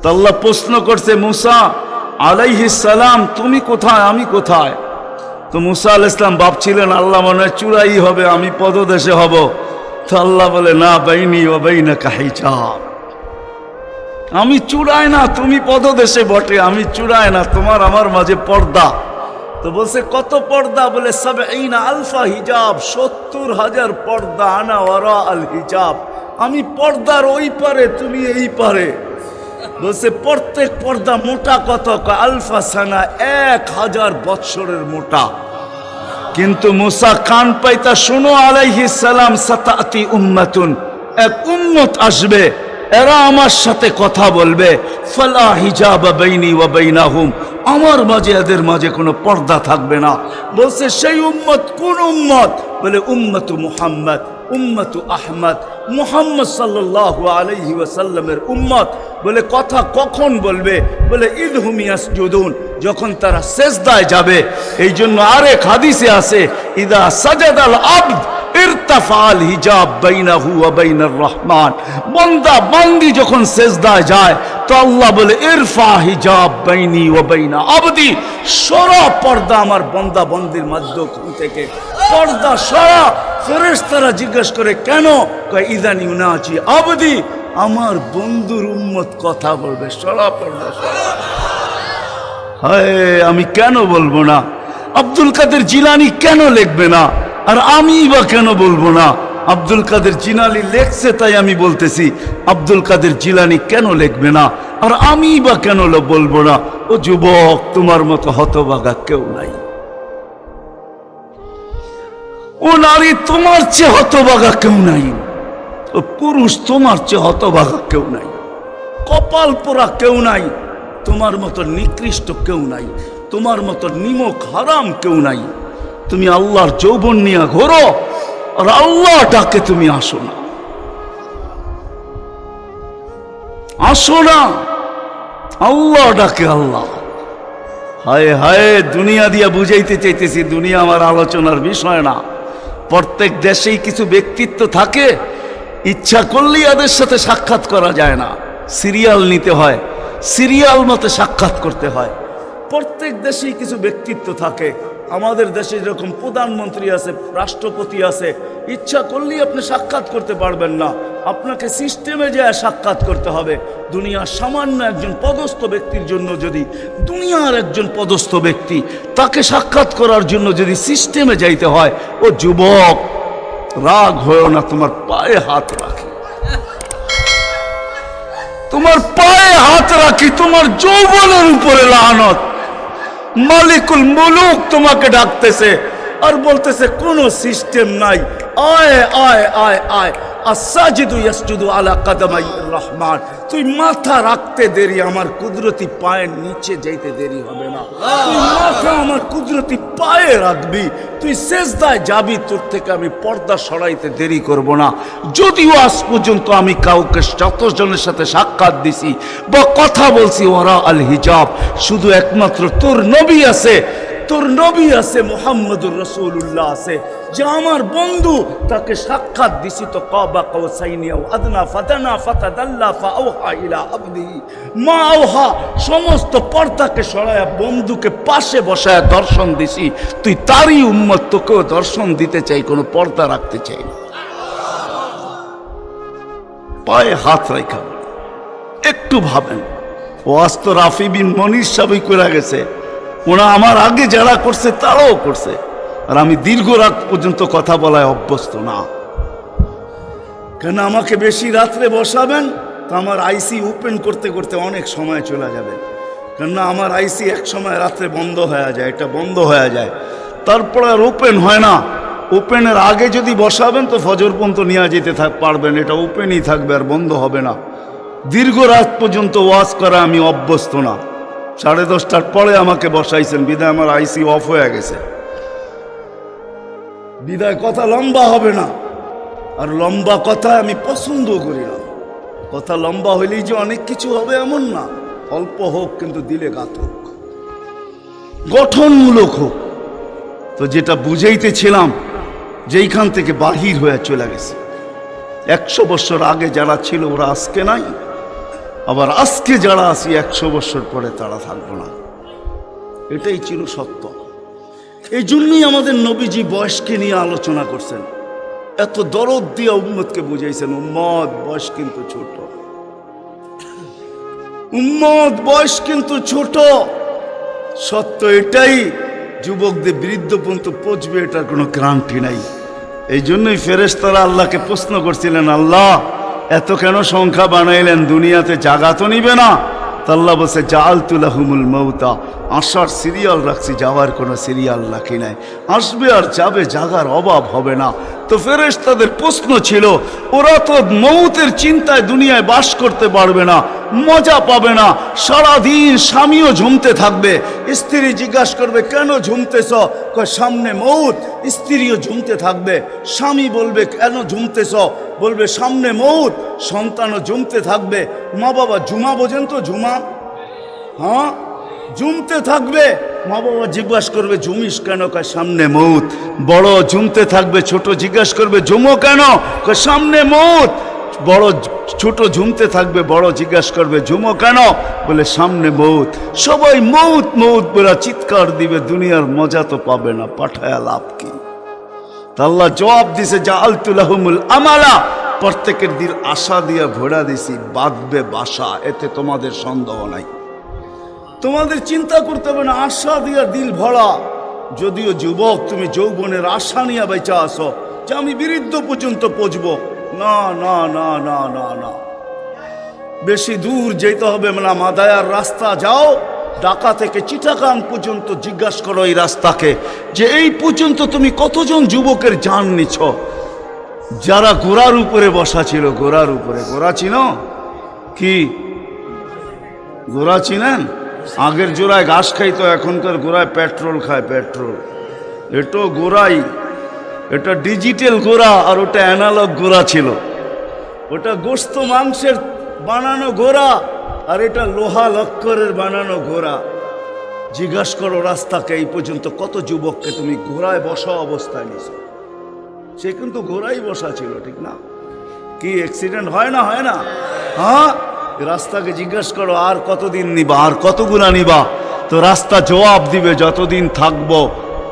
তো আল্লাহ প্রশ্ন করছে, মুসা আলাইহিস সালাম তুমি কোথায়, আমি কোথায়? তো মুসা আলাইহিস সালাম ভাবছিলেন আল্লাহ মনে হয় চূড়াই হবে, আমি পদদেশে হব। তো আল্লাহ বলে, না, বাইনি ওয়া বাইনাকা হিজাব, আমি চূড়ায় না, তুমি পদদেশে বটে, আমি চূড়ায় না, তোমার আমার মাঝে পর্দা। তো বলছে কত পর্দা? বলে ৭০,০০০ হিজাব, ৭০,০০০ পর্দা, আনা ওয়ারা আল হিজাব, আমি পর্দার ওই পারে, তুমি এই পারে। বলছে প্রত্যেক পর্দা মোটা কত? আলফা সানা, ১,০০০ বৎসরের মোটা। কিন্তু মুসা কান পাইতা, শোনো আলাইহিস সালাম, সাতাতি উম্মাতুন, এক উম্মত আসবে, এরা আমার সাথে কথা বলবে, ফালা হিজাবা বাইনি ওয়া বাইনাহুম, আমার মাঝে এদের মাঝে কোনো পর্দা থাকবে না। বলছে সেই উম্মত কোন উম্মত? বলে উম্মতু মুহাম্মদ, উম্মতু আহমদ, মুহাম্মদ সাল্লাল্লাহু আলাইহি ওয়াসাল্লামের উম্মত। বলে কথা কখন বলবে? বলে ইদহুম ইয়াসজুদুন, যখন তারা সেজদায় যাবে। এই জন্য আরেক হাদিসে আছে, ইদা সাজাদাল আবদ ইরতাফাল হিজাব বাইনাহু ওয়া বাইনার রহমান, বান্দা বান্দি যখন সেজদায় যায় তো আল্লাহ বলে ইরফা হিজাব বাইনি ওয়া বাইনা আবদি, সরা পর্দা আমার বান্দা বান্দির মধ্যখান থেকে, পর্দা সরা। ফেরেশতারা জিজ্ঞেস করে কেন? কয় ইদান ইউনাজি আবদি, আমার বন্ধুর উম্মত কথা বলবে, সরা পর্দা সরা। হায়, আমি কেন বলবো না? আব্দুল কাদের জিলানী কেন লিখবে না? আর আমি বা কেন বলবো না? আব্দুল কাদের জিলানী লেখছে তাই আমি বলতেছি, আব্দুল কাদের জিলানী কেন লিখবে না? আর আমি বা কেন বলবো না? ও যুবক, তোমার মতো হতভাগা কেউ নাই। ও নারী, তোমার চেয়ে হতভাগা কেউ নাই। ও পুরুষ, তোমার চেয়ে হতভাগা কেউ নাই। কপাল পোড়া কেউ নাই। তোমার মতো নিকৃষ্ট কেউ নাই। তোমার মতো নিমক হারাম কেউ নাই। তুমি আল্লাহর যৌবন নিয়ে ঘোরো, আর আল্লাহ ডাকে তুমি আসো না, আসো না। আল্লাহ ডাকে আল্লাহ। হায় হায়, দুনিয়া দিয়া বুঝাইতে চাইতেছি, দুনিয়া আমার আলোচনার বিষয় না। প্রত্যেক দেশেই কিছু ব্যক্তিত্ব থাকে, ইচ্ছা করলেই এদের সাথে সাক্ষাৎ করা যায় না, সিরিয়াল নিতে হয়, সিরিয়াল মতে সাক্ষাৎ করতে হয়। প্রত্যেক দেশেই কিছু ব্যক্তিত্ব থাকে। আমাদের দেশে যেরকম প্রধানমন্ত্রী আছে, রাষ্ট্রপতি আছে, ইচ্ছা করলেই আপনি সাক্ষাৎ করতে পারবেন না, আপনাকে সিস্টেমে যায় সাক্ষাৎ করতে হবে। দুনিয়ার সামান্য একজন পদস্থ ব্যক্তির জন্য, যদি দুনিয়ার একজন পদস্থ ব্যক্তি, তাকে সাক্ষাৎ করার জন্য যদি সিস্টেমে যাইতে হয়, ও যুবক রাগ হয়েও না, তোমার পায়ে হাত রাখি, তোমার পায়ে হাত রাখি, তোমার যৌবনের উপরে লানত। মালিকুল মুলুক তোমাকে ডাকতেছে আর বলতেছে কোনো সিস্টেম নাই, আয় আয় আয় আয়, আস-সাজিদু ইয়াসজুদু আলা কাদামাইর রহমান, তুই মাথা রাখতে দেরি আমার কুদরতি পায়ের নিচে যাইতে দেরি হবে না। তুই মাথা আমার কুদরতি পায়ে রাখবি, তুই সেজদায় যাবি, তোর থেকে আমি পর্দা সরাইতে দেরি করব না। যদিও আজ পর্যন্ত আমি কাউকে যতজনের সাথে সাক্ষাৎ দিছি বা কথা বলছি ওরা আল হিজাব, শুধু একমাত্র তোর নবী আছে, তোর নবী আছে, মুহাম্মদুর রাসূলুল্লাহ আছে, যে আমার বন্ধু, তাকে সাক্ষাৎ দিছি তো কাবা কাউসাইনি আও আদনা ফাদানা ফাতাদাল্লা ফাআওহা ইলা আবদিহি মা আওহা, সমস্ত পর্দাকে সরায়া বন্ধুকে পাশে বসায়া দর্শন দিছি। তুই তারই উম্মত, তোকেও দর্শন দিতে চাই, কোনো পর্দা রাখতে চাই না। পায়ে হাত রাখা একটু ভাবেন, ওয়াজ তো রাফি বিন মনির সাহেবই করে গেছে, ওরা আমার আগে যারা করছে তারাও করছে, আর আমি দীর্ঘ রাত পর্যন্ত কথা বলায় অভ্যস্ত না। কেন আমাকে বেশি রাত্রে বসাবেন তো আমার আইসি ওপেন করতে করতে অনেক সময় চলে যাবে, কেননা আমার আইসি এক সময় রাত্রে বন্ধ হয়ে যায়, এটা বন্ধ হয়ে যায়, তারপরে আর ওপেন হয় না। ওপেনের আগে যদি বসাবেন তো ফজর পর্যন্ত নিয়ে যেতে পারবেন, এটা ওপেনই থাকবে আর বন্ধ হবে না। দীর্ঘ রাত পর্যন্ত ওয়াজ করা আমি অভ্যস্ত না। 10:30টার পরে আমাকে বসাইছেন, বিদায় আমার আইসি অফ হয়ে গেছে, বিদায় কথা লম্বা হবে না। আর লম্বা কথা আমি পছন্দ করি না। কথা লম্বা হইলেই যে অনেক কিছু হবে এমন না, অল্প হোক কিন্তু দিলে গাঁথক, গঠনমূলক হোক। তো যেটা বুঝাইতেছিলাম, যেইখান থেকে বাহির হয়ে চলে গেছে, 100 বছর আগে যারা ছিল ওরা আজকে নাই, আবার আজকে যারা আছি 100 বছর পরে তারা থাকবো না, এটাই ছিল সত্য। এই জন্যই আমাদের নবীজি বয়সকে নিয়ে আলোচনা করছেন, এত দরদ দিয়ে উম্মতকে বুঝাইছেন, উম্মত বয়স কিন্তু ছোট, উম্মত বয়স কিন্তু ছোট। সত্য এটাই, যুবকদের বৃদ্ধ পর্যন্ত পৌঁছবে এটার কোনো গ্যারান্টি নাই। এই জন্যই ফেরেশতারা আল্লাহকে প্রশ্ন করছিলেন, আল্লাহ এত কেন সংখ্যা বানাইলেন, দুনিয়াতে জাগা তো নিবে না? আল্লাহ বলছে জাআলতু লাহুমুল মাউতা, আসার সিরিয়াল রাখছি, যাওয়ার কোনো সিরিয়াল রাখি নাই। আসবে আর যাবে, জাগার অভাব হবে না। তো ফেরেশতাদের প্রশ্ন ছিল, ওরা তো মৌতের চিন্তায় দুনিয়ায় বাস করতে পারবে না, মজা পাবে না, সারাদিন স্বামীও ঝুমতে থাকবে, স্ত্রী জিজ্ঞাসা করবে কেন ঝুমতেছ, কয় সামনে মৌত। স্ত্রীও ঝুমতে থাকবে, স্বামী বলবে কেন ঝুমতেছ, বলবে সামনে মৌত। সন্তানও ঝুমতে থাকবে, মা বাবা ঝুমা বোঝেন তো, ঝুমা, হ্যাঁ ঝুমতে থাকবে, মা বাবা জিজ্ঞাসা করবে ঝুমিস কেন, কয় সামনে মৌত। বড় ঝুমতে থাকবে, ছোট জিজ্ঞাসা করবে ঝুমো কেন, কয় সামনে মৌত। বড় ছোট ঝুমতে থাকবে, বড় জিজ্ঞাসা করবে ঝুমো কেন, বলে সামনে মৌত। সবাই মৌত মৌত বলে চিৎকার দিবে, দুনিয়ার মজা তো পাবে না, পাঠায়া লাভ কি? আল্লাহ জবাব দিছে জাআলতু লাহুমুল আমালা, প্রত্যেকের দিন আশা দিয়ে ভরা দিছি, বাঁধবে বাসা, এতে তোমাদের সন্দেহ নাই, তোমাদের চিন্তা করতে হবে না, আশা দিয়া দিল ভরা। যদিও যুবক, তুমি যৌবনের আশা নিয়ে বেঁচে আসো যে আমি বৃদ্ধ পর্যন্ত পৌঁছবো, না না না না না না, বেশি দূর যেতে হবে না। মাদায়ার রাস্তা যাও, ঢাকা থেকে চিটাগাং পর্যন্ত জিজ্ঞাসা করো এই রাস্তাকে, যে এই পর্যন্ত তুমি কতজন যুবকের জান নিছ, যারা ঘোড়ার উপরে বসা ছিল, ঘোড়ার উপরে। ঘোড়া চিনো কি? ঘোড়া চিনেন? আগের জোড়ায় ঘাস খাইতো, এখনকার ঘোড়ায় পেট্রোল খায়, পেট্রোল। এটা ঘোড়াই, এটা ডিজিটাল ঘোড়া, আর ওটা অ্যানালগ ঘোড়া ছিল। ওটা গোস্ত মাংসের বানানো ঘোড়া, আর এটা লোহা লক্করের বানানো ঘোড়া। জিজ্ঞাসা করো রাস্তাকে, এই পর্যন্ত কত যুবককে তুমি ঘোড়ায় বসা অবস্থায় নিছ। সে কিন্তু ঘোড়াই বসা ছিল, ঠিক না? কি অ্যাক্সিডেন্ট হয় না, হয় না? হ্যাঁ, রাস্তাকে জিজ্ঞাসা করো আর কতদিন নিবা, আর কতগুলা নিবা, তো রাস্তা জবাব দিবে যতদিন থাকবো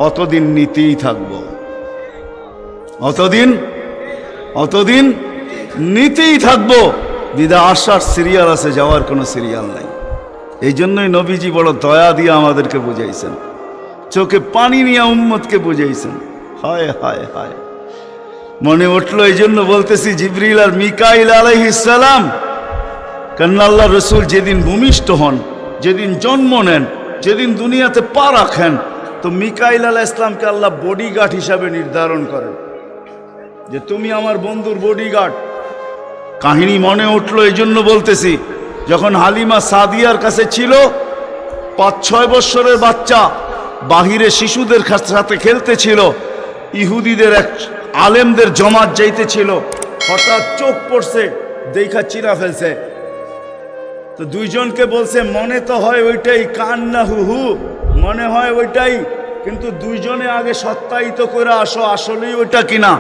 অতদিন নিতেই থাকবো, অতদিন নিতেই থাকবো। বিদা আসার সিরিয়াল আছে, যাওয়ার কোনো সিরিয়াল নাই। এই জন্যই নবীজি বড় দয়া দিয়ে আমাদেরকে বুঝাইছেন, চোখে পানি নিয়ে উম্মতকে বুঝাইছেন। হায় হায় হায়, মনে উঠলো, এই জন্য বলতেছি জিবরিল আর মিকাইল আলাইহিস সালাম, কারণ আল্লাহ রসুল যেদিন ভূমিষ্ঠ হন, যেদিন জন্ম নেন, যেদিন দুনিয়াতে পা রাখেন, তো মিকাইল আলাইহিস সালামকে আল্লাহ বডিগার্ড হিসাবে নির্ধারণ করেন। যে তুমি আমার বন্ধুর বডিগার্ড। কাহিনী মনে উঠলো এই জন্য বলতেছি, যখন হালিমা সাদিয়ার কাছে ছিল 5-6 বছরের বাচ্চা, বাহিরে শিশুদের সাথে খেলতেছিল, ইহুদিদের এক আলেমদের জমাত যাইতেছিল, হঠাৎ চোখ পড়ছে, দেখা চিরা ফেলছে। তো দুইজনকে বলছে মনে তো হয় ওইটাই, কান্না হুহু মনে হয় ওইটাই, কিন্তু দুইজনে আগে সত্যায়িত করে আসো আসলেই ওইটা কিনা।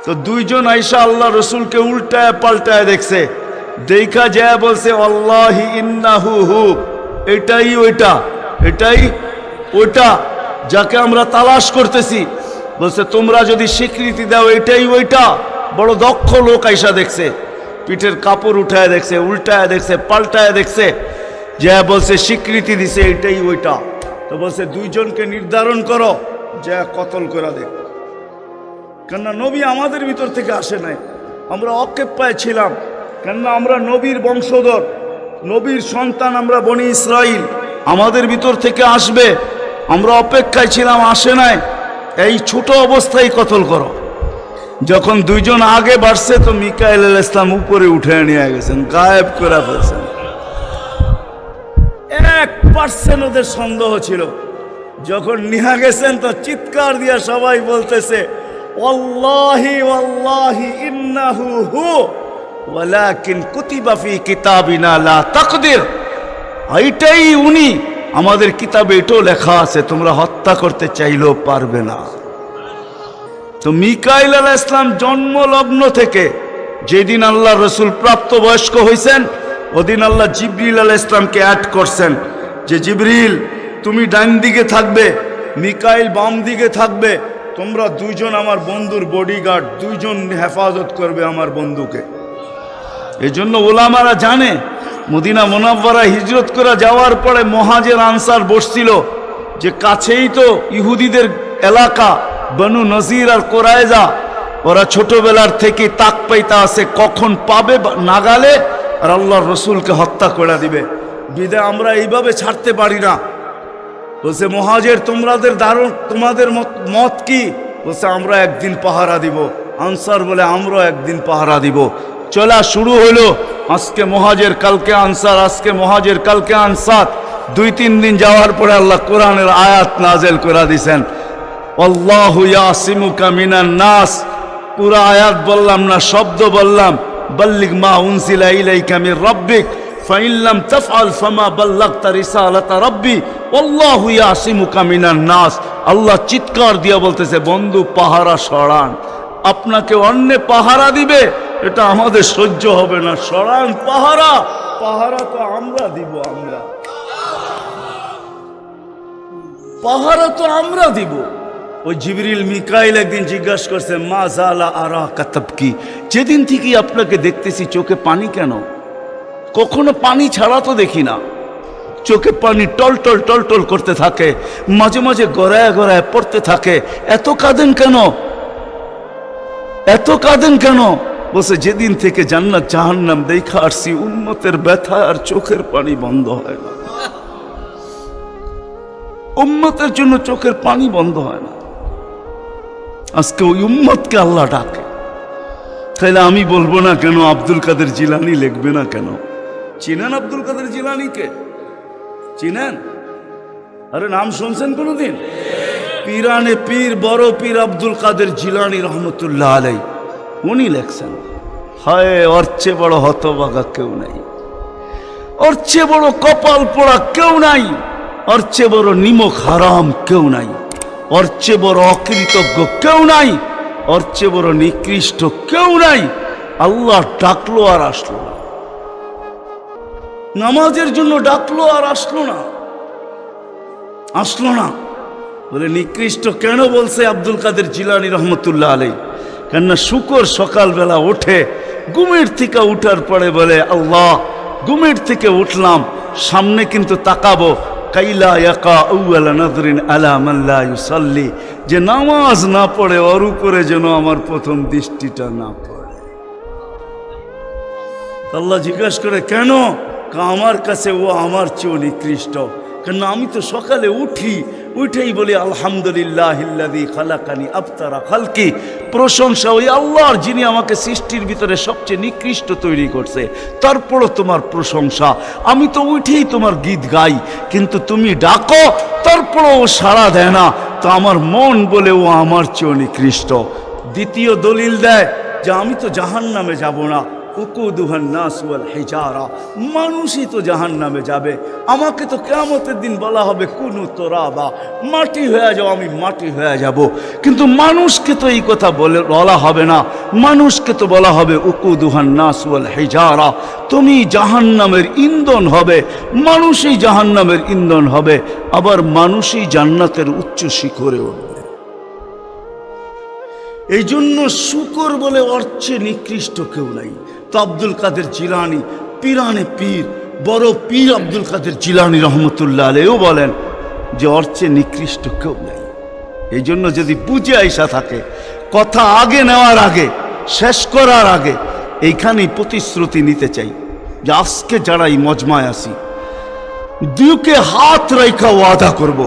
তো দুইজন আইসা আল্লাহ রসুলকে উল্টায় পাল্টায় দেখছে, দেখা যায় বলছে আল্লাহি ইন্নাহু হু, এটাই ওইটা, এটাই ওইটা যাকে আমরা তালাশ করতেছি। বলছে তোমরা যদি স্বীকৃতি দাও এটাই ওইটা। বড় দক্ষ লোক আইসা দেখছে, পিঠের কাপড় উঠায় দেখছে, উল্টায় দেখছে, পাল্টায় দেখছে, যা বলছে স্বীকৃতি দিছে এটাই ওইটা। তো বলছে দুইজনকে নির্ধারণ করো, যা কতল করে দেখ। কেননা নবী আমাদের ভিতর থেকে আসে নাই, আমরা অকেপ্পায় ছিলাম। কেননা আমরা নবীর বংশধর, নবীর সন্তান, আমরা বনি ইসরাইল, আমাদের ভিতর থেকে আসবে, আমরা অপেক্ষায় ছিলাম, আসে নাই। এই ছোট অবস্থায় কতল করো। যখন দুইজন আগে বাড়ছে তো মিকাইল আলাইহিস সালাম উপরে উঠে নিয়ে গেছেন, গায়েব করে ফেলছেন। 1% ওদের সন্দেহ ছিল। যখন নিয়ে গেছেন তো চিৎকার দিয়ে সবাই বলতেছে ওয়াল্লাহি ওয়াল্লাহি ইন্নাহু হু ওয়ালাকিন কুতিবা ফি কিতাবিনা লা তাকদির, এইটাই উনি, আমাদের কিতাবে এটাও লেখা আছে, তোমরা হত্যা করতে চাইলেও পারবে না। তো মিকাইল আলাইহিস সালাম জন্মলগ্ন থেকে যেদিন আল্লাহ রসুল প্রাপ্তবয়স্ক হয়েছেন, ওদিন আল্লাহ জিবরিল আলাইহিস সালামকে অ্যাড করছেন যে জিবরিল তুমি ডান দিকে থাকবে, মিকাইল বাম দিকে থাকবে, তোমরা দুইজন আমার বন্ধুর বডিগার্ড, দুইজন হেফাজত করবে আমার বন্ধুকে। এই জন্য ওলামারা জানে মদিনা মুনাওয়ারা হিজরত করে যাওয়ার পরে মুহাজির আনসার বসছিল যে কাছেই তো ইহুদিদের এলাকা বনু নজির আর কোরাইজা, ওরা ছোটবেলার থেকে তাক পাইতা আছে কখন পাবে নাগালে আর আল্লাহর রসুলকে হত্যা করে দিবে। বিদায় আমরা এইভাবে ছাড়তে পারি না। বলছে মুহাজির তোমাদের মত কি? বলছে আমরা একদিন পাহারা দিব। আনসার বলে আমরাও একদিন পাহারা দিব। চলা শুরু হলো, আজকে মুহাজির কালকে আনসার, আজকে মুহাজির কালকে আনসার। 2-3 দিন যাওয়ার পরে আল্লাহ কোরআনের আয়াত নাজেল করে দিয়েছেন, আল্লাহু ইয়াসিমুকা মিনান নাস। পুরা আয়াত বললাম না, শব্দ বললাম, বাল্লিগ মা উনজিলা ইলাইকা মির রাব্বিক ফাইন লাম তাফআল ফামা বাল্লাগতা রিসালাতা রাব্বি আল্লাহু ইয়াসিমুকা মিনান নাস। আল্লাহ চিৎকার দিয়ে বলতেছে বন্ধু পাহারা সরান, আপনাকে অন্য পাহারা দিবে, এটা আমাদের সহ্য হবে না, সরান পাহারা। পাহারা তো আমরা দিব, আমরা পাহারা তো আমরা দিব। ওই জিবরিল মিকাইল একদিন জিজ্ঞাসা করছে মা জালা আরা কাতাবকি, যেদিন থেকে আপনাকে দেখতেছি চোখে পানি কেন? কখনো পানি ছাড়া তো দেখি না, চোখে পানি টলটল টলটল করতে থাকে, মাঝে মাঝে গড়ায় গড়ায় পড়তে থাকে, এত কাঁদেন কেন? এত কাঁদেন কেন? বলছে যেদিন থেকে জান্নাত জাহান্নাম দেখা আসছি উম্মতের ব্যথা আর চোখের পানি বন্ধ হয় না, উম্মতের জন্য চোখের পানি বন্ধ হয় না। আজকে ওই উম্মতকে আল্লাহ ডাকে, তাইলে আমি বলবো না কেন আব্দুল কাদের জিলানী লিখবে না কেন? চিনেন আব্দুল কাদের জিলানীকে? চিনেন? আরে নাম শুনছেন কোনদিন? পীরানে পীর বড় পীর আব্দুল কাদের জিলানী রহমতুল্লাহ আলাই, উনি লেখছেন, হায় ওর চেয়ে বড় হতভাগা কেউ নাই, ওর চেয়ে বড় কপাল পোড়া কেউ নাই, ওর চেয়ে বড় নিমক হারাম কেউ নাই, ওর চেয়ে বড় অকৃতজ্ঞ কেউ নাই, ওর চেয়ে বড় নিকৃষ্ট কেউ নাই। আল্লাহ ডাকলো আর আসলো না, নামাজের জন্য ডাকলো আর আসলো না, আসলো না। বলে নিকৃষ্ট কেন বলছে আব্দুল কাদের জিলানী রহমতুল্লাহ আলাই? কেননা শুকর সকালবেলা ওঠে, ঘুমের থেকে উঠার পরে বলে আল্লাহ ঘুমের থেকে উঠলাম, সামনে কিন্তু তাকাবো, কাইলা ইয়াকা আউয়ালা নাযরিন আলা মান লা ইউসাল্লি, যে নামাজ না পড়ে ওর উপরে যেন আমার প্রথম দৃষ্টিটা না পড়ে। আল্লাহ জিজ্ঞাসা করে কেন? আমার কাছে ও আমার চেয়েও নিকৃষ্ট। কেন আমি তো সকালে উঠেই বলি আলহামদুলিল্লাহিল্লাযী খালাকানি আবতারা খালকি, প্রশংসা ওই আল্লাহর যিনি আমাকে সৃষ্টির ভিতরে সবচেয়ে নিকৃষ্ট তৈরি করছে, তারপরও তোমার প্রশংসা। আমি তো উঠেই তোমার গীত গাই, কিন্তু তুমি ডাকো তারপরও ও সাড়া দেয় না, তো আমার মন বলে ও আমার চেয়েও নিকৃষ্ট। দ্বিতীয় দলিল দেয় যে আমি তো জাহান্নামে যাব না, উকুদুহান নাস ওয়াল হিজারা, মানুষই তো জাহান্নামে যাবে। আমাকে তো কিয়ামতের দিন বলা হবে কুনু তুরাবা, মাটি হয়ে যাও, আমি মাটি হয়ে যাব। কিন্তু মানুষকে তো এই কথা বলা হবে না, মানুষকে তো বলা হবে উকুদুহান নাস ওয়াল হিজারা, তুমি জাহান্নামের ইন্ধন হবে, মানুষই জাহান্নামের ইন্ধন হবে, আবার মানুষই জান্নাতের উচ্চ শিখরে উঠবে। এই জন্য শুকর বলে অর্চে নিকৃষ্ট কেউ নাই। তো আব্দুল কাদের জিলানী পীরানে পীর, বড় পীর আব্দুল কাদের জিলানী রহমতুল্লাহ আলাইহিও বলেন যে অর্চে নিকৃষ্ট কেউ নাই। এই জন্য যদি বুঝে আইসা থাকে, কথা আগে নেওয়ার আগে, শেষ করার আগে এইখানেই প্রতিশ্রুতি নিতে চাই যে আজকে যারা এই মজমায় আসি, দুকে হাত রাইখা ওয়াদা করব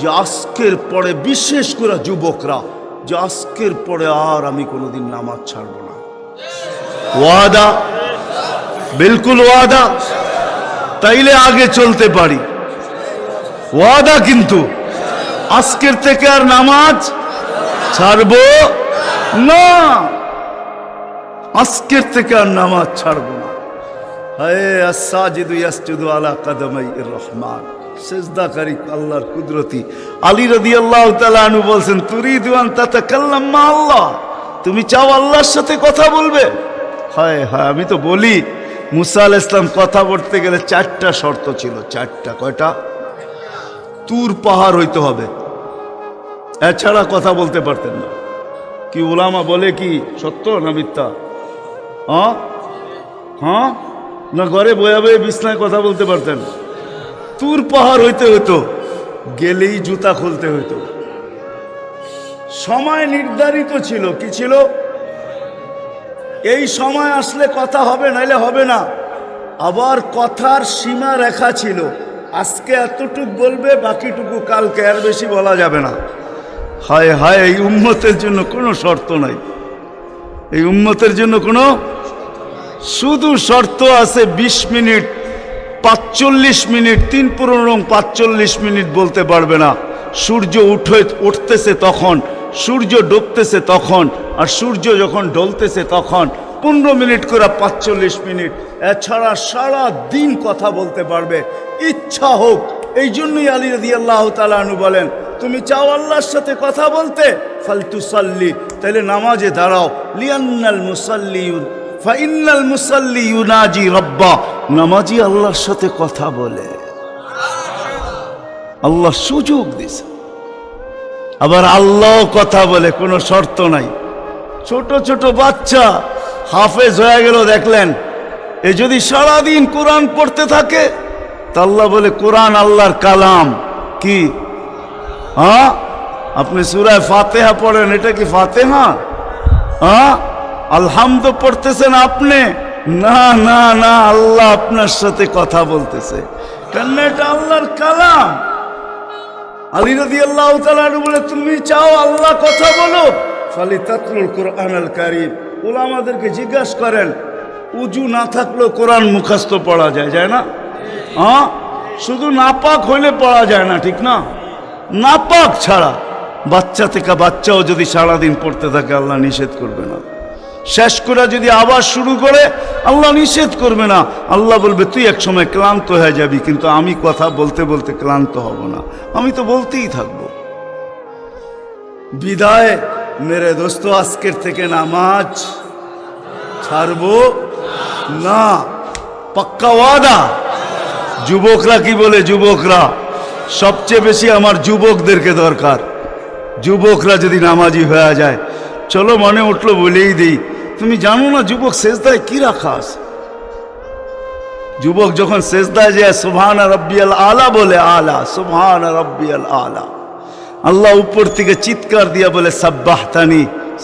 যে আজকের পরে, বিশেষ করে যুবকরা, যে আজকের পরে আর আমি কোনোদিন নামাজ ছাড়ব না। ওয়াদা, বিলকুল ওয়াদা, তাইলে আগে চলতে পারি। ওয়াদা কিন্তু আজকের থেকে আর নামাজ ছাড়ব না, আজকের থেকে আর নামাজ ছাড়ব না। হায় আস-সাজিদু ইয়াসজুদু আলা কাদামাইর রহমান, সেজদাকারী আল্লাহর কুদরতি। আলী রাদিয়াল্লাহু তাআলা আনহু বলছেন তুরিদু আন তাতাকাল্লাম মা আল্লাহ, তুমি চাও আল্লাহর সাথে কথা বলবে। হায় হায়, আমি তো বলি মুসা আলাইহিস সালাম কথা বলতে গেলে 4টা শর্ত ছিল। 4টা, কয়টা? তুর পাহাড় হইতে হবে, এছাড়া কথা বলতে পারতেন না। কি উলামা বলে কি সত্য না মিথ্যা? হ্যাঁ না ঘরে বয়া বয়ে বিছনায় কথা বলতে পারতেন? তুর পাহাড় হইতে হইতো, গেলেই জুতা খুলতে হইতো। সময় নির্ধারিত ছিল, কি ছিল? এই সময় আসলে কথা হবে, নাইলে হবে না। আবার কথার সীমা রেখা ছিল, আজকে এতটুক বলবে, বাকিটুকু কালকে, আর বেশি বলা যাবে না। হায় হায়, এই উম্মতের জন্য কোনো শর্ত নাই, এই উম্মতের জন্য কোনো, শুধু শর্ত আছে 20 মিনিট, 45 মিনিট, 3-45 মিনিট বলতে পারবে না। সূর্য উঠতেছে তখন, সূর্য ডুবতেছে তখন, আর সূর্য যখন ঢলতেছে তখন 15 মিনিট করে 45 মিনিট। এছাড়া সারা দিন কথা বলতে পারবে, ইচ্ছা হোক। এই জন্যই আলী রাদিয়াল্লাহু তাআলা আনহু বলেন, তুমি চাও আল্লাহর সাথে কথা বলতে, ফালতুসাল্লি, তাহলে নামাজে দাঁড়াও। লিয়ান্নাল মুসাল্লিউন ফাইন্নাল মুসাল্লি ইউনাজি রাব্বা, নামাজি আল্লাহর সাথে কথা বলে, আল্লাহ সুযোগ দিছে। আবার আল্লাহ কথা বলে, কোনো শর্ত নাই। ছোট ছোট বাচ্চা হাফেজ হয়ে গেল, দেখলেন, এ যদি সারাদিন কোরআন পড়তে থাকে, তা আল্লাহ বলে কোরআন আল্লাহর কালাম। কি? হ্যাঁ, আপনি সূরা ফাতিহা পড়েন, এটা কি ফাতিহা? হ্যাঁ, আলহামদু পড়তেছেন আপনি? না না না, আল্লাহ আপনার সাথে কথা বলতেছে, কেন? এটা আল্লাহর কালাম। আলী রাদিয়াল্লাহু তাআলা আনহু বলে, তুমি চাও আল্লাহ কথা বলো, ফালিতাতলুল কুরআনুল কারীম। উলামাদেরকে জিজ্ঞাসা করেন, উজু না থাকলেও কোরআন মুখস্থ পড়া যায়, যায় না? হ্যাঁ, শুধু নাপাক হইলে পড়া যায় না, ঠিক না? নাপাক ছাড়া বাচ্চা থেকে বাচ্চাও যদি সারাদিন পড়তে থাকে, আল্লাহ নিষেধ করবে না। শেষ করে যদি আবার শুরু করে, আল্লাহ নিষেধ করবে না। আল্লাহ বলবে, তুই এক সময় ক্লান্ত হয়ে যাবি, কিন্তু আমি কথা বলতে বলতে ক্লান্ত হব না, আমি তো বলতেই থাকবো। বিদায় মেরে দোস্ত, আজকের থেকে নামাজ ছাড়বো না, পাক্কা ওয়াদা। যুবকরা কি বলে? যুবকরা সবচেয়ে বেশি আমার যুবকদেরকে দরকার। যুবকরা যদি নামাজি হয়ে যায়, চলো মনে উঠলো বলেই দিই, তুমি জানো না যুবক সেজদায় কি রাখা আছে? যুবক যখন সেজদায় যায় সুবহান রাব্বিয়াল আলা বলে, আলা সুবহান রাব্বিয়াল আলা, আল্লাহ উপর থেকে চিৎকার দিয়া বলে সাব্বাহতানি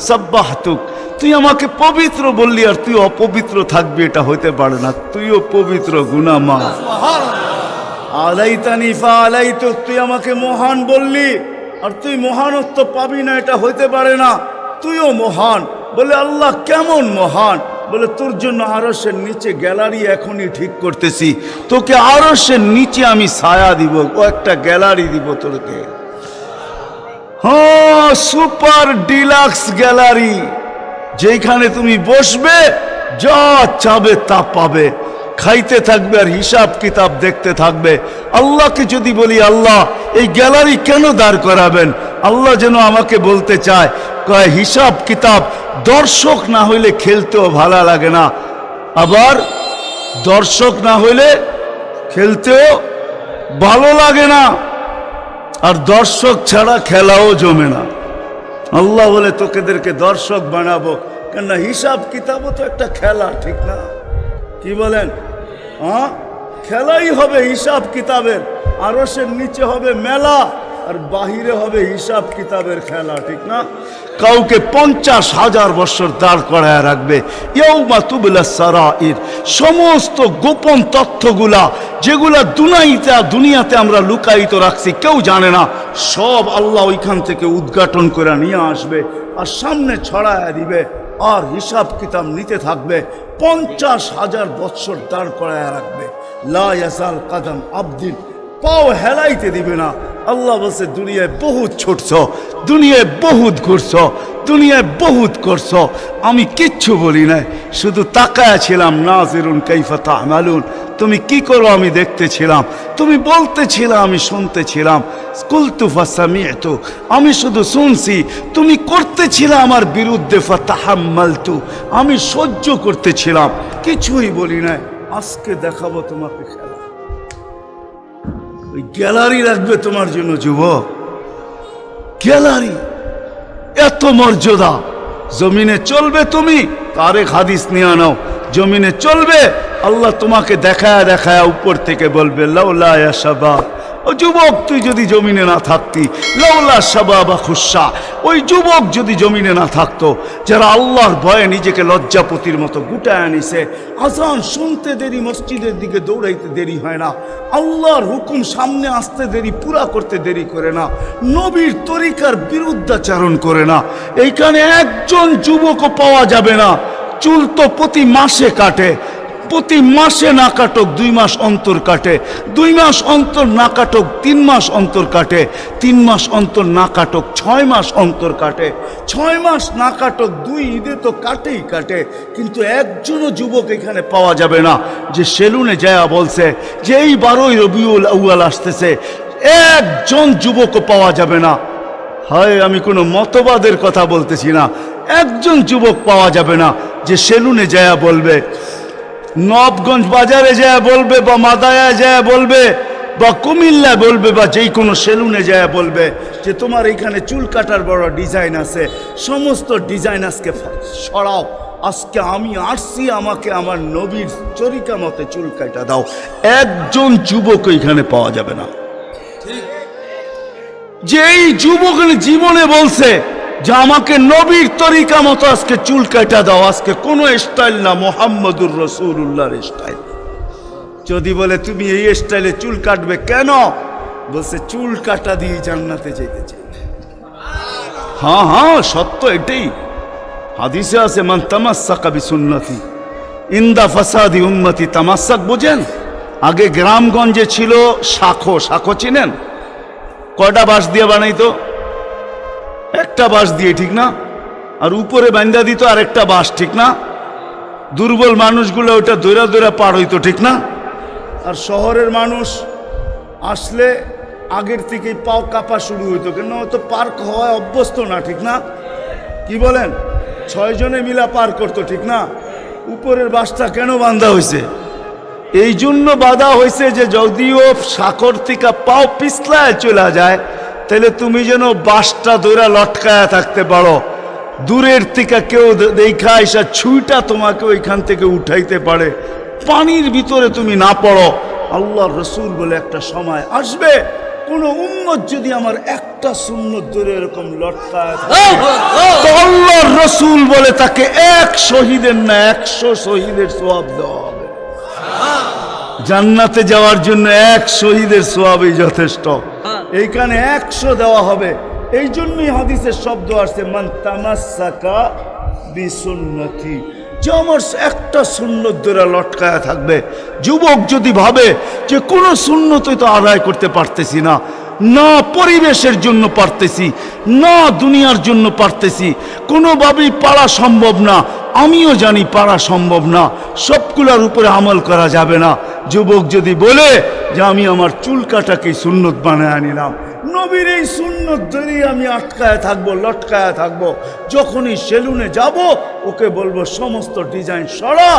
সাব্বাহতুক, তুই আমাকে পবিত্র বললি আর তুই অপবিত্র থাকবি, এটা হইতে পারে না, তুইও পবিত্র, গুনাহ মাফ। আলাইতানি ফালাইতু, তুই আমাকে মহান বললি, আর তুই মহানত্ব পাবি না, এটা হইতে পারে না, তুইও মহান। বলে আল্লাহ কেমন মহান? বলে তোর জন্য আরশের নিচে গ্যালারি এখনই ঠিক করতেছি, তোকে আরশের নিচে আমি ছায়া দিব, ও একটা গ্যালারি দিব তোকে। হ্যাঁ, সুপার ডিলাক্স গ্যালারি, যেখানে তুমি বসবে যা চাবে তা পাবে, খাইতে থাকবে আর হিসাব কিতাব দেখতে থাকবে। আল্লাহকে যদি বলি আল্লাহ এই গ্যালারি কেন দাঁড় করাবেন, আল্লাহ যেন আমাকে বলতে চায়, কয় হিসাব কিতাব দর্শক না হইলে খেলতেও ভালো লাগে না, আবার দর্শক না হইলে খেলতেও ভালো লাগে না, আর দর্শক ছাড়া খেলাও জমে না। আল্লাহ বলে তোকেদেরকে দর্শক বানাবো, কেননা হিসাব কিতাবও তো একটা খেলা, ঠিক না? কি বলেন? হ্যাঁ, খেলাই হবে হিসাব কিতাবের, আরশের নিচে হবে মেলা, আর বাহিরে হবে হিসাব কিতাবের খেলা, ঠিক না? কাউকে 50,000 বছর দাঁড় করায় রাখবে। ইয়াউমা তুবলা সারাইর, সমস্ত গোপন তথ্যগুলা যেগুলা দুনিয়াতে আমরা লুকায়িত রাখছি, কেউ জানে না, সব আল্লাহ ওইখান থেকে উদ্ঘাটন করে নিয়ে আসবে আর সামনে ছড়ায় দিবে, আর হিসাব কিতাব নিতে থাকবে। 50,000 বছর দাঁড় করায় রাখবে। লা ইয়াসাল কাদাম আবদিন, পাও হেলাইতে দিবে না। আল্লাহ বলছে দুনিয়ায় বহুত ছুটছ, দুনিয়ায় বহুত ঘুরছ, দুনিয়ায় বহুত করছ, আমি কিচ্ছু বলি নাই, শুধু তাকায়া ছিলাম। নাজিরুন কাইফা তা'মালুন, তুমি কি করো আমি দেখতেছিলাম, তুমি বলতেছিলাম আমি শুনতেছিলাম। কুলতু ফাসামি'তু, আমি শুধু শুনছি, তুমি করতেছিলে আমার বিরুদ্ধে। ফাতাহাম্মালতু, আমি সহ্য করতেছিলাম, কিছুই বলি নাই। আজকে দেখাবো তোমাকে খেলা, ওই গ্যালারি রাখবে তোমার জন্য যুবক, গ্যালারি, এত মর্যাদা। জমিনে চলবে তুমি, তারেক হাদিস নিয়ে নাও, জমিনে চলবে, আল্লাহ তোমাকে দেখায় দেখায় উপর থেকে বলবে লাউলা ইয়া শাবাব, ও যুবক তুই যদি জমিনে না থাকতি, লাউলা শাবাবা খুশা, ওই যুবক যদি জমিনে না থাকতো, যারা আল্লাহর ভয়ে নিজেকে লজ্জাপতির মতো গুটায় আনিছে, আজান শুনতে দেরি, মসজিদের দিকে দৌড়াইতে দেরি হয় না, আল্লাহর হুকুম সামনে আসতে দেরি, পুরা করতে দেরি করে না, নবীর তরিকার বিরুদ্ধাচারণ করে না, এইখানে একজন যুবকও পাওয়া যাবে না। চুল তো প্রতি মাসে কাটে, প্রতি মাসে না কাটক 2 মাস অন্তর কাটে, 2 মাস অন্তর না কাটক 3 মাস অন্তর কাটে, 3 মাস অন্তর না কাটক 6 মাস অন্তর কাটে, 6 মাস না কাটক 2 ঈদে তো কাটেই কাটে। কিন্তু একজনও যুবক এখানে পাওয়া যাবে না যে সেলুনে যায় বলছে যে এই 12ই রবিউল আউয়াল আসতেছে, একজন যুবকও পাওয়া যাবে না। হয় আমি কোনো মতবাদের কথা বলতেছি না, একজন যুবক পাওয়া যাবে না যে সেলুনে যায় বলবে, নবগঞ্জ বাজারে যায় বলবে, বা মাদায়া যায় বলবে, বা কুমিল্লা বলবে, বা যেই কোনো সেলুনে যায় বলবে যে তোমার এখানে চুল কাটার বড় ডিজাইন আছে, সমস্ত ডিজাইন আজকে সরাও, আজকে আমি আসছি, আমাকে আমার নবীর তরিকা মতে চুল কাটা দাও। একজন যুবক এখানে পাওয়া যাবে না। যেই যুবক জীবনে বলছে যে আমাকে নবীর তরিকা মতো আজকে চুল কাটা দাও, আজকে কোনো স্টাইল না, মুহাম্মদুর রাসূলুল্লাহর স্টাইল। যদি বলে তুমি এই স্টাইলে চুল কাটবে কেন, বলছে চুল কাটা দিয়ে জান্নাতে যেতে চাই। হ্যাঁ হ্যাঁ, সত্য এটাই, হাদিসে আছে মান তামাসসাকা বিসুন্নতি ইনদা ফাসাদি উম্মতি। তামাসসাক বুঝেন? আগে গ্রামগঞ্জে ছিল শাখো, শাখো চিনেন? কয়টা বাঁশ দিয়ে বানাইতো? একটা বাঁশ দিয়ে, ঠিক না? আর উপরে বান্ধা দিত আর একটা বাঁশ, ঠিক না? দুর্বল মানুষগুলো ওটা দৌড়া দৌড়া পার হইতো, ঠিক না? আর শহরের মানুষ আসলে আগের থেকেই পাও কাঁপা শুরু হইতো, কেন তো পার্ক হওয়ায় অভ্যস্ত না, ঠিক না? কি বলেন? 6 জনে মিলা পার করতো, ঠিক না? উপরের বাঁশটা কেন বাঁধা হয়েছে? এই জন্য বাঁধা হয়েছে যে যদিও সাকর থেকে পাও পিছলায় চলে যায়, তাহলে তুমি যেন বাঁশটা দৌড়া লটকায়া থাকতে পারো, দূরের থেকে কেউ দেখা এসা ছুঁইটা তোমাকে ওইখান থেকে উঠাইতে পারে, পানির ভিতরে তুমি না পড়ো। আল্লাহর রসুল বলে একটা সময় আসবে, কোন উম্মত যদি আমার একটা সুন্নত ধরে এরকম লটকায় তো আল্লাহর রসুল বলে তাকে 1 শহীদের না 100 শহীদের সওয়াব দেওয়া হবে। জান্নাতে যাওয়ার জন্য 1 শহীদের সোয়াবই যথেষ্ট। এইখানে 100 দেওয়া হবে। এই জন্যই হাদিসের শব্দ আসছে মান তামাসসাকা বিসুন্নতি, যে আমার একটা সুন্নত ধরে লটকায়া থাকবে। যুবক যদি ভাবে যে কোনো সুন্নতই তো আদায় করতে পারতেছি না, না পরিবেশের জন্য পারতেছি, না দুনিয়ার জন্য পারতেছি, কোনোভাবেই পারা সম্ভব না, আমিও জানি পারা সম্ভব না, সবগুলোর উপরে আমল করা যাবে না। যুবক যদি বলে যে আমি আমার চুল কাটাকে সুন্নত বানায় আনিলাম, নবীর এই সুন্নত ধরেই আমি আটকায় থাকবো, লটকায় থাকবো, যখনই সেলুনে যাব ওকে বলবো সমস্ত ডিজাইন সরা,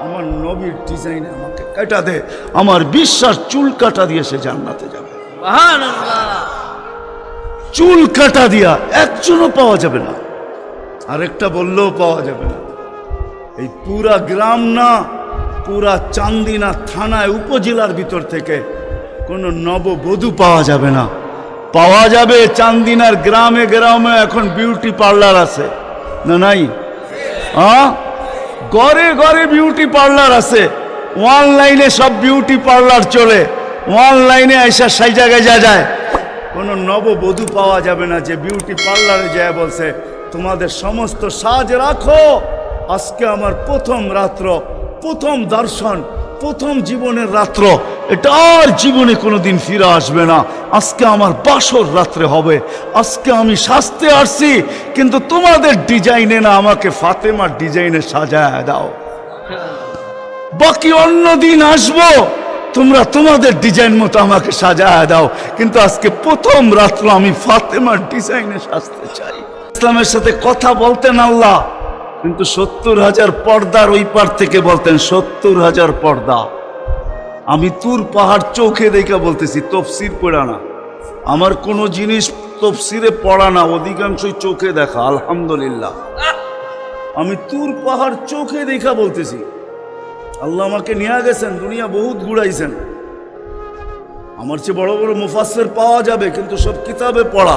আমার নবীর ডিজাইনে আমাকে কাটা দে। আমার বিশ্বাস চুল কাটা দিয়ে সে জান্নাতে যাবে। চুল কাটা দিয়া একজনও পাওয়া যাবে না, আরেকটা বললেও পাওয়া যাবে না। এই পুরা গ্রাম না, পুরা চান্দিনা থানায় উপজেলার ভিতর থেকে কোনো নববধূ পাওয়া যাবে না। পাওয়া যাবে চান্দিনার গ্রামে গ্রামে এখন বিউটি পার্লার আছে না নাই? ঘরে ঘরে বিউটি পার্লার আছে, অনলাইনে সব বিউটি পার্লার চলে, অনলাইনে এসে সেই জায়গায় যায়। কোনো নববধূ পাওয়া যাবে না যে বিউটি পার্লারে যায় বলছে তোমাদের সমস্ত সাজ রাখো, আজকে আমার প্রথম রাত্র, প্রথম দর্শন, প্রথম জীবনের রাত্র, এটা আর জীবনে কোনোদিন ফিরে আসবে না। আজকে আমার বাসর রাত্রে হবে, আজকে আমি সাজতে আসছি, কিন্তু তোমাদের ডিজাইনে না, আমাকে ফাতেমার ডিজাইনে সাজায় দাও। বাকি অন্য দিন আসবো, তোমরা তোমাদের ডিজাইন মতো আমাকে সাজায় দাও, কিন্তু আজকে প্রথম রাত্র আমি ফাতেমার ডিজাইনে সাজতে চাই। ইসলামের সাথে কথা বলতেন আল্লাহ, কিন্তু 70,000 পর্দার ওই পার থেকে বলতেন 70,000 পর্দা। আমি তুর পাহাড় চোখে দেখে বলতেছি, তফসির পড়া না, আমার কোনো জিনিস তফসিরে পড়া না, অধিকাংশই চোখে দেখা। আলহামদুলিল্লাহ, আমি তুর পাহাড় চোখে দেখা বলতেছি। আল্লাহ আমাকে নিয়ে গেছেন, দুনিয়া বহুত ঘুরাইছেন। আমার চেয়ে বড় বড় মুফাসসির পাওয়া যাবে, কিন্তু সব কিতাবে পড়া,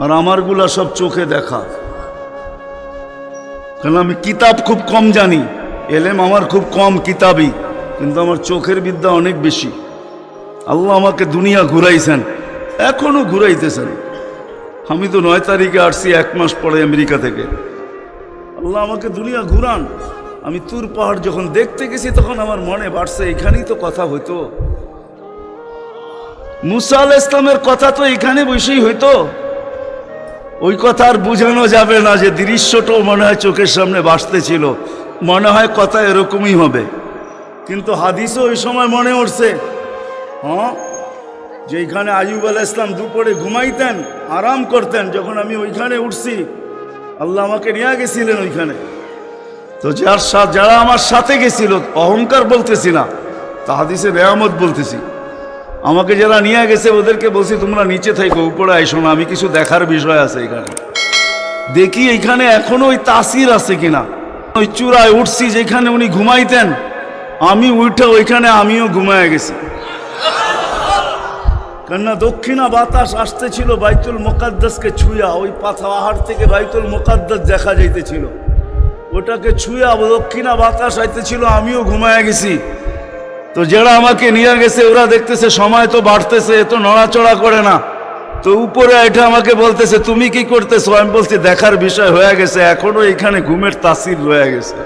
আর আমারগুলা সব চোখে দেখা। কারণ আমি কিতাব খুব কম জানি, এলেম আমার খুব কম কিতাবই, কিন্তু আমার চোখের বিদ্যা অনেক বেশি। আল্লাহ আমাকে দুনিয়া ঘুরাইছেন, এখনো ঘুরাইতেছেন। আমি তো 9 তারিখে আসছি, 1 মাস পরে আমেরিকা থেকে। আল্লাহ আমাকে দুনিয়া ঘুরান। আমি তুর পাহাড় যখন দেখতে গেছি তখন আমার মনে বাড়ছে এখানেই তো কথা হইতো, মুসা আলাইহিস সালামের কথা তো এখানে বসেই হইতো। ওই কথা আর বোঝানো যাবে না, যে দৃশ্যটাও মনে হয় চোখের সামনে ভাসতেছিল, মনে হয় কথা এরকমই হবে। কিন্তু হাদিসও ওই সময় মনে উঠছে, যে এইখানে আইয়ুব আলাইহিস সালাম দুপুরে ঘুমাইতেন, আরাম করতেন, যখন আমি ওইখানে উঠছি আল্লাহ আমাকে নিয়ে গেছিলেন ওইখানে। তো যারা আমার সাথে গেছিল, অহংকার বলতেছি না, তা হাদিসের নেয়ামত বলতেছি, আমাকে যারা নিয়ে গেছে ওদেরকে বলছি তোমরা নিচে থাকো, উপরে আইসো না, আমি কিছু দেখার বিষয় আছে এখানে। দেখি এইখানে এখনো ওই তাসির আছে কিনা। ওই চূড়ায় উঠছি যেখানে উনি ঘুমাইতেন, আমি উঠে ওইখানে আমিও ঘুমায় গেছি। কেননা দক্ষিণা বাতাস আসতেছিল বাইতুল মুকাদ্দাসকে ছুঁয়া, ওই পাহাড় থেকে বাইতুল মুকাদ্দাস দেখা যাইতেছিল, ওটাকে ছুঁয়া দক্ষিণা বাতাস আইতেছিল, আমিও ঘুমায় গেছি। তো যারা আমাকে নিয়ে গেছে ওরা দেখতেছে সময় তো বাড়তেছে, এত নড়াচড়া করে না, তো উপরে এটা আমাকে বলতেছে তুমি কি করতেছো? আমি বলছি দেখার বিষয় হয়ে গেছে, এখনো এখানে ঘুমের তাসির রয়ে গেছে।